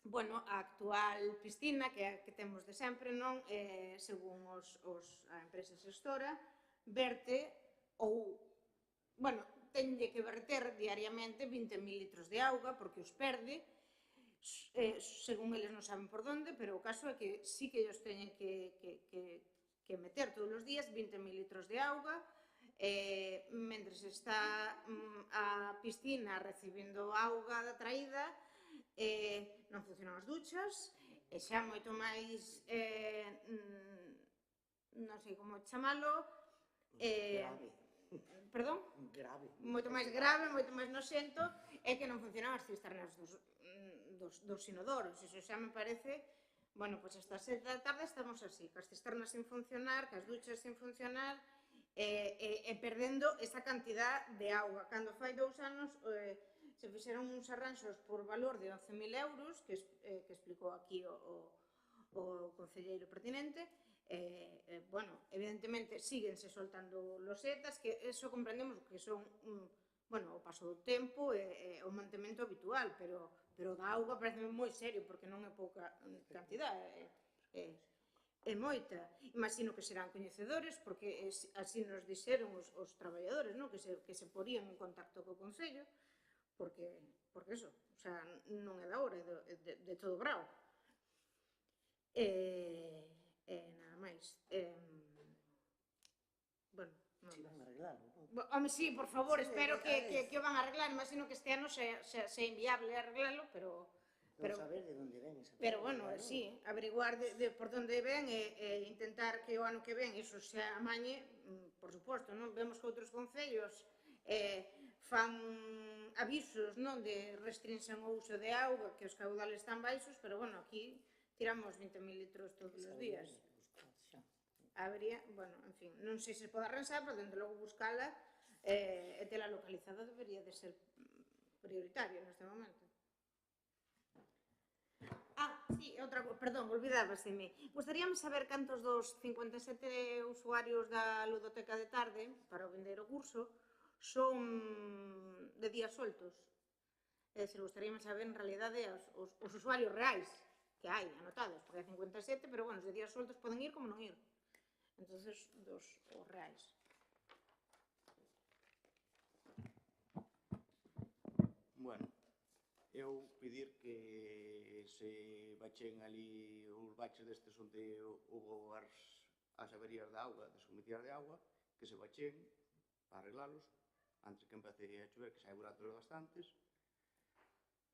Bueno, a actual piscina que temos de sempre, non, según a empresa xestora, verte ou, bueno, tenlle que verter diariamente 20.000 litros de auga porque os perde, según eles non saben por onde, pero o caso é que sí que ellos teñen que meter todos os días 20.000 litros de auga, mentres está a piscina recibindo auga da traída, non funcionan as duchas, e xa moito máis, non sei como chamalo, Grave. Perdón? Grave. Moito máis grave, moito máis noxento, é que non funcionan as cisternas dos inodoros. Iso xa me parece, bueno, pois hasta as 7 da tarde estamos así, cas cisternas sin funcionar, cas duchas sin funcionar, e perdendo esa cantidad de auga. Cando fai 2 anos se fixeron uns arranxos por valor de 11.000 euros, que explicou aquí o concelleiro pertinente. Bueno, evidentemente síguense soltando losetas, que eso comprendemos que son, bueno, o paso do tempo e o mantemento habitual, pero da auga parece moi serio, porque non é pouca cantidad, é moita. Imagino que serán coñecedores, porque así nos dixeron os traballadores, non? Que se porían en contacto co Concello, porque eso, o sea, non é da hora, é de todo bravo. Nada máis. Bueno, Si van a arreglarlo, non? Home, sí, por favor, espero que o van a arreglar. Imagino que este ano sea inviable arreglarlo, pero saber de onde ven esa... Pero, bueno, sí, averiguar por onde ven e intentar que o ano que ven iso se amañe, por suposto, non? Vemos que outros concellos fan avisos, non, de restrinxen o uso de auga, que os caudales están baixos, pero, bueno, aquí tiramos 20.000 litros todos os días. Habría, bueno, en fin, non sei se pode arranxar, pero dende logo buscala e tela localizada debería de ser prioritario neste momento. Sí, perdón, olvidábaseme. Gustaríame saber cantos dos 57 usuarios da ludoteca de tarde para o vindeiro curso son de días soltos. É dicir, gustaríame saber en realidade os usuarios reais que hai anotados, porque hai 57, pero bueno, os de días soltos poden ir como non ir. Entonces, os reais. Bueno, eu pedir que se bachen ali os baches destes onde houve as averías de auga, das cometidas de auga, que se bachen para arreglalos antes que empece a chover, que xa hai buratos bastantes.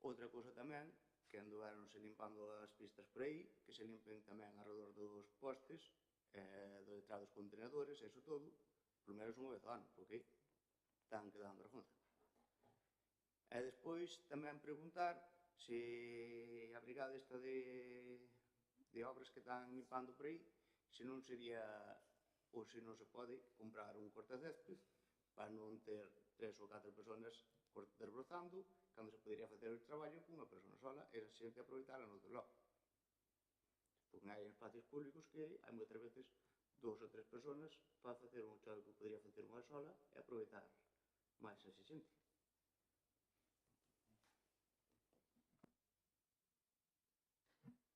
Outra cousa tamén, que anduveronse limpando as pistas por aí, que se limpen tamén alrededor dos postes, do detrás dos contenedores, eso todo, polo menos unha vez ao ano, porque están quedando vergonza. E despois tamén preguntar se a brigada esta de obras que están limpando por aí, se non sería, ou se non se pode, comprar un cortacésped para non ter 3 ou 4 personas desbrozando, cando se podería facer o traballo con unha persona sola e a xente aproveitar no outro lado. Porque hai espacios públicos que hai moitas veces 2 ou 3 personas para facer un traballo que podería facer unha sola e aproveitar máis a xente.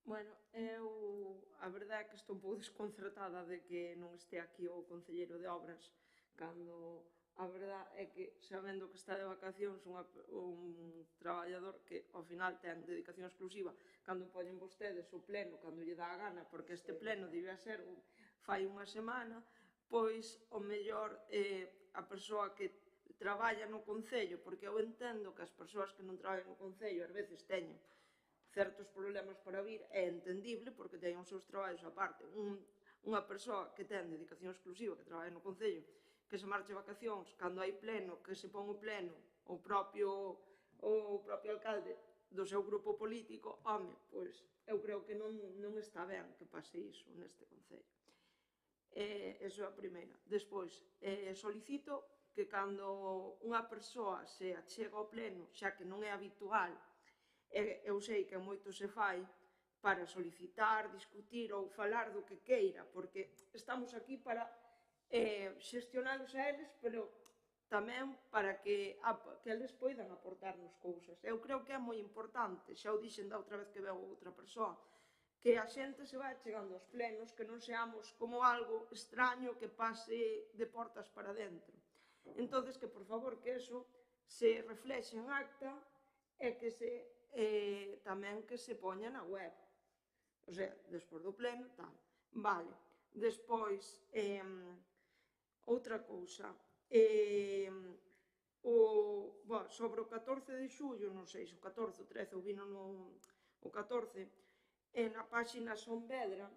Bueno, eu a verdade é que estou un pouco desconcertada de que non este aquí o concelleiro de obras, cando a verdade é que, sabendo que está de vacacións un traballador que ao final ten dedicación exclusiva, cando poñen vostedes o pleno, cando lle dá a gana, porque este pleno debía ser fai unha semana, pois o mellor a persoa que traballa no Concello, porque eu entendo que as persoas que non traballan no Concello ás veces teñen certos problemas para vir, é entendible porque teñen os seus traballos aparte. Unha persoa que ten dedicación exclusiva, que traballa no Concello, que se marche vacacións, cando hai pleno, que se pon o pleno, o propio alcalde do seu grupo político, home, pois eu creo que non está ben que pase iso neste Concello. Eso é a primeira. Despois, solicito que cando unha persoa se achega ao pleno, xa que non é habitual, eu sei que moito se fai para solicitar, discutir ou falar do que queira, porque estamos aquí para xestionalos a eles, pero tamén para que eles poidan aportarnos cousas. Eu creo que é moi importante, xa o dixen da outra vez que veu outra persoa, que a xente se vai chegando aos plenos, que non seamos como algo extraño que pase de portas para dentro. Entonces, que por favor que eso se reflexe en acta e que tamén que se poña na web. O sea, despois do pleno, tal. Vale. Despois, outra cousa. Sobre o 14 de xullo, non sei se o 14 ou 13, ou vino o 14, na páxina Sonvedra,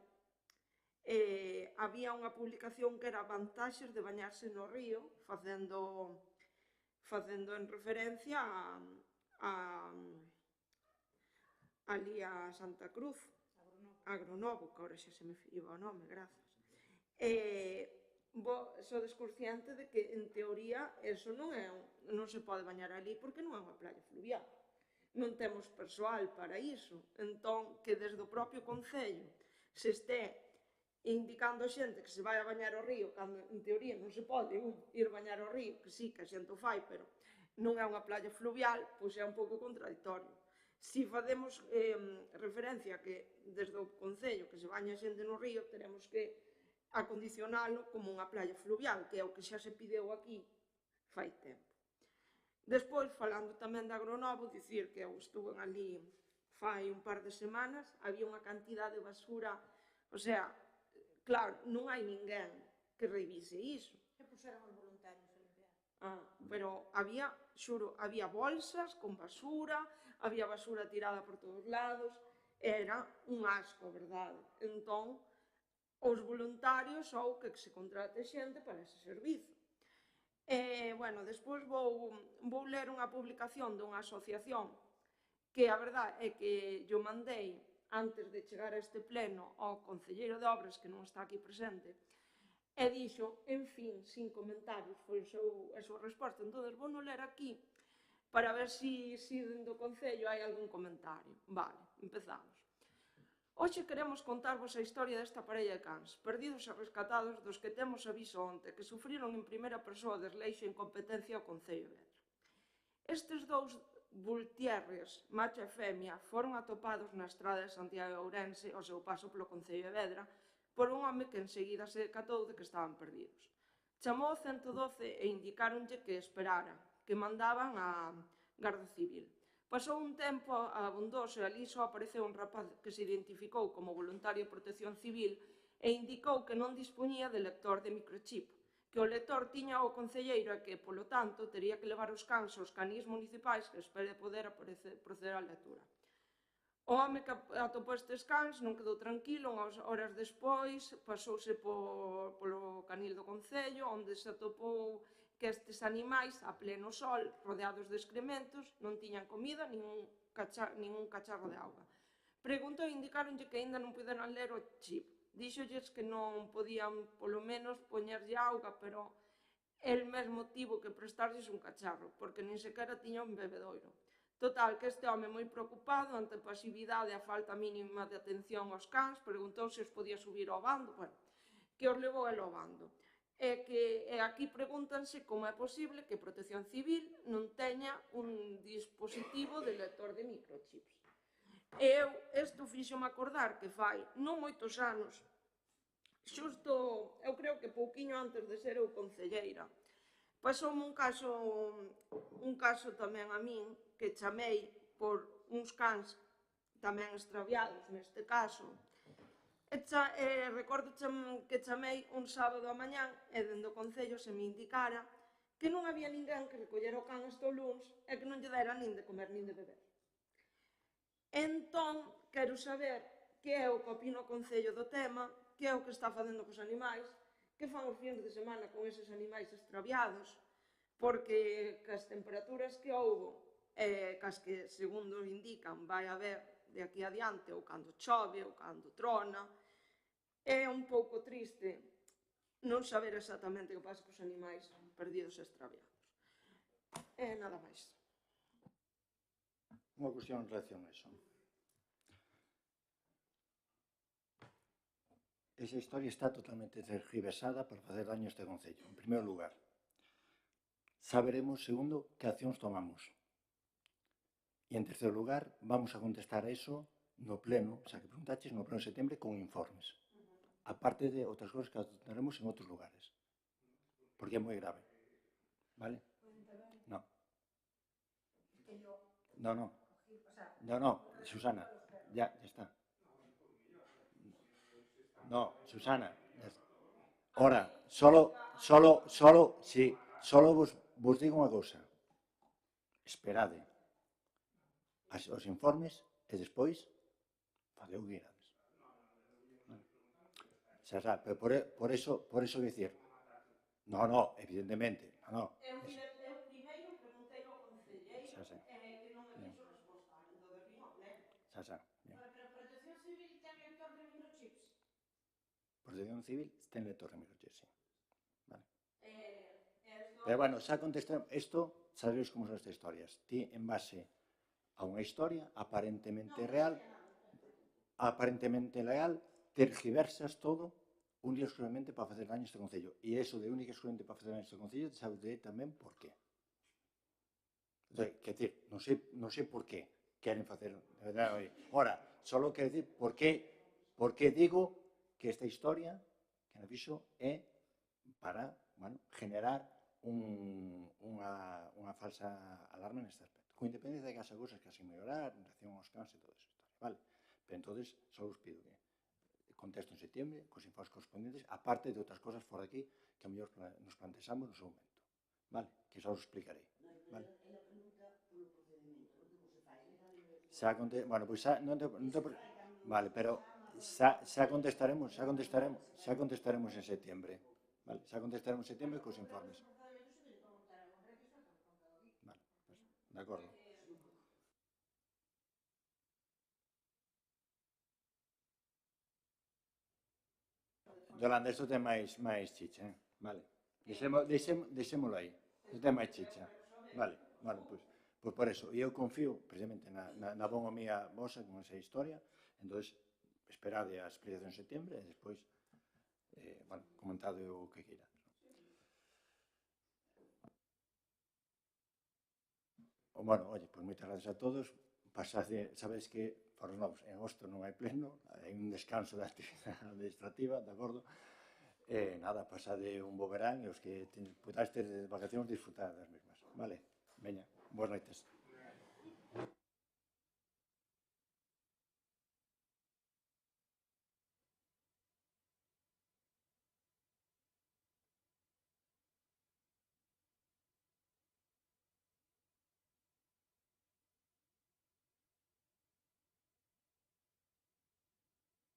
había unha publicación que era vantaxes de bañarse no río, facendo en referencia ali a Santa Cruz, Agronovo, que agora xa se me iba o nome, grazas. Sodes consciente de que, en teoría, eso non se pode bañar ali porque non é unha playa fluvial. Non temos persoal para iso. Entón, que desde o propio Concello se este indicando a xente que se vai a bañar ao río, cando, en teoría, non se pode ir bañar ao río, que sí, que a xente o fai, pero non é unha playa fluvial, pois é un pouco contradictorio. Si facemos referencia que desde o Concello que se baña xente no río, teremos que acondicionalo como unha playa fluvial, que é o que xa se pideu aquí fai tempo. Despois, falando tamén de Agronovo, dicir que eu estuve ali fai un par de semanas, había unha cantidad de basura, o sea, claro, non hai ninguén que revise iso. E puxeron os voluntarios a limpiar. Pero había, xuro, había bolsas con basura, había basura tirada por todos lados, era un asco, verdade? Entón, os voluntarios ou que se contrate xente para ese servizo. Bueno, despois vou ler unha publicación dunha asociación que a verdade é que yo mandei antes de chegar a este pleno ao concelleiro de obras, que non está aquí presente, e dixo, en fin, sin comentarios, foi a súa resposta. Entón, vou non ler aquí para ver se dentro do Concello hai algún comentario. Vale, empezamos. Hoxe queremos contarvos a historia desta parella de cans, perdidos e rescatados dos que temos aviso onte, que sufriron en primeira persoa desleixo e incompetencia ao Concello de Vedra. Estes dous bultierres, macho e femia, foron atopados na estrada de Santiago de Ourense ao seu paso polo Concello de Vedra por un home que enseguida se decatou de que estaban perdidos. Chamou ao 112 e indicáronlle que esperara, que mandaban a Garda Civil. Pasou un tempo abondoso e ali só apareceu un rapaz que se identificou como voluntario de Protección Civil e indicou que non dispoñía de lector de microchip, que o lector tiña o concelleiro e que, polo tanto, tería que levar os cans aos canís municipais que espere poder proceder á lectura. O home que atopou estes cans non quedou tranquilo, unhas horas despois pasouse polo canil do Concello, onde se atopou que estes animais, a pleno sol, rodeados de excrementos, non tiñan comida nin un cacharro de auga. Preguntou e indicáronlle que aínda non puderan ler o chip. Díxolles que non podían, polo menos, poñerlle auga, pero el mesmo tivo que prestarlles un cacharro, porque nin sequera tiña un bebedoiro. Total, que este home moi preocupado ante a pasividade e a falta mínima de atención aos cans, preguntou se os podía subir ao bando, que os levou el ao bando. E aquí pregúntanse como é posible que Protección Civil non teña un dispositivo de lector de microchips. Isto fixo-me acordar que fai non moitos anos, xusto, eu creo que pouquiño antes de ser eu concelleira, pasoume un caso tamén a min, que chamei por uns cans tamén extraviados neste caso. Recordo que chamei un sábado a mañán e dende o Concello se me indicara que non había ninguén que recollera o can este luns e que non lle dera nin de comer nin de beber. Entón, quero saber que é o que opina o Concello do tema, que é o que está facendo cos animais, que fan os fins de semana con eses animais extraviados, porque cas temperaturas que houbo, cas que, segundo indican, vai haber de aquí adiante, ou cando chove, ou cando trona, é un pouco triste non saber exactamente o que pasa cos animais perdidos e extraviados. E nada máis. Unha cuestión en relación a eso. Esa historia está totalmente tergiversada para facer daño a este Concello. En primeiro lugar, saberemos, segundo, que accións tomamos. E en terceiro lugar, vamos a contestar a eso no pleno, o sea, que preguntaches no pleno de setembro con informes. Aparte de outras cosas que tendremos en outros lugares. Porque é moi grave. ¿Vale? No. No, Susana, ya está. No, Susana. Ahora, solo vos digo unha cousa. Esperade os informes e despois faceu o que irades. Xa sabe, pero por eso dicir. No, evidentemente. No. Eu primeiro preguntei ao concelleiro que non me fixo resposta, entón vin ao pleno. Xa. Pero Protección Civil ten lector de microchips? Protección Civil ten lector de microchips, sí. Vale. Pero bueno, xa contestaron, isto, sabedes como son estas historias. Ti, en base a unha historia aparentemente real, tergiversas todo única e exclusivamente para facer daño a este Concello. E iso de única e exclusivamente para facer daño a este Concello, sabes tamén por qué. Quer dizer, non sei por qué queren facer. Ora, só quero dicir por qué digo que esta historia que na fixo é para generar unha falsa alarma neste aspecto. Con independencia de que haxa cousas que hasen mellorar en relación aos cans e toda esa historia, vale? Pero entonces, só os pido que contesto en setembro, cos informes correspondentes, aparte de outras cosas fora aquí que a mellor nos plantexamos no seu momento, vale? Que só os explicarei, vale? Ela pregunta polo procedimento, o que se fai legalmente. Bueno, pois xa non te... Vale, pero xa contestaremos en setembro, vale? Xa contestaremos en setembro cos informes. Vale, pues, de acordo. Yolanda, isto ten máis chicha, vale? Deixémolo aí, isto ten máis chicha, vale? Bueno, pois por eso, e eu confío precisamente na boa mía vosa con esa historia, entón, esperade a explicación en setembro e despois, bueno, comentado o que queira. Bueno, oye, pois moitas gracias a todos. Pasade, sabedes que para os novos en agosto non hai pleno, hai un descanso da actividade administrativa, de acordo? Nada, pasade un bo verán e os que podades ter de vacacións disfrutar das mesmas, vale? Veña, boas noites.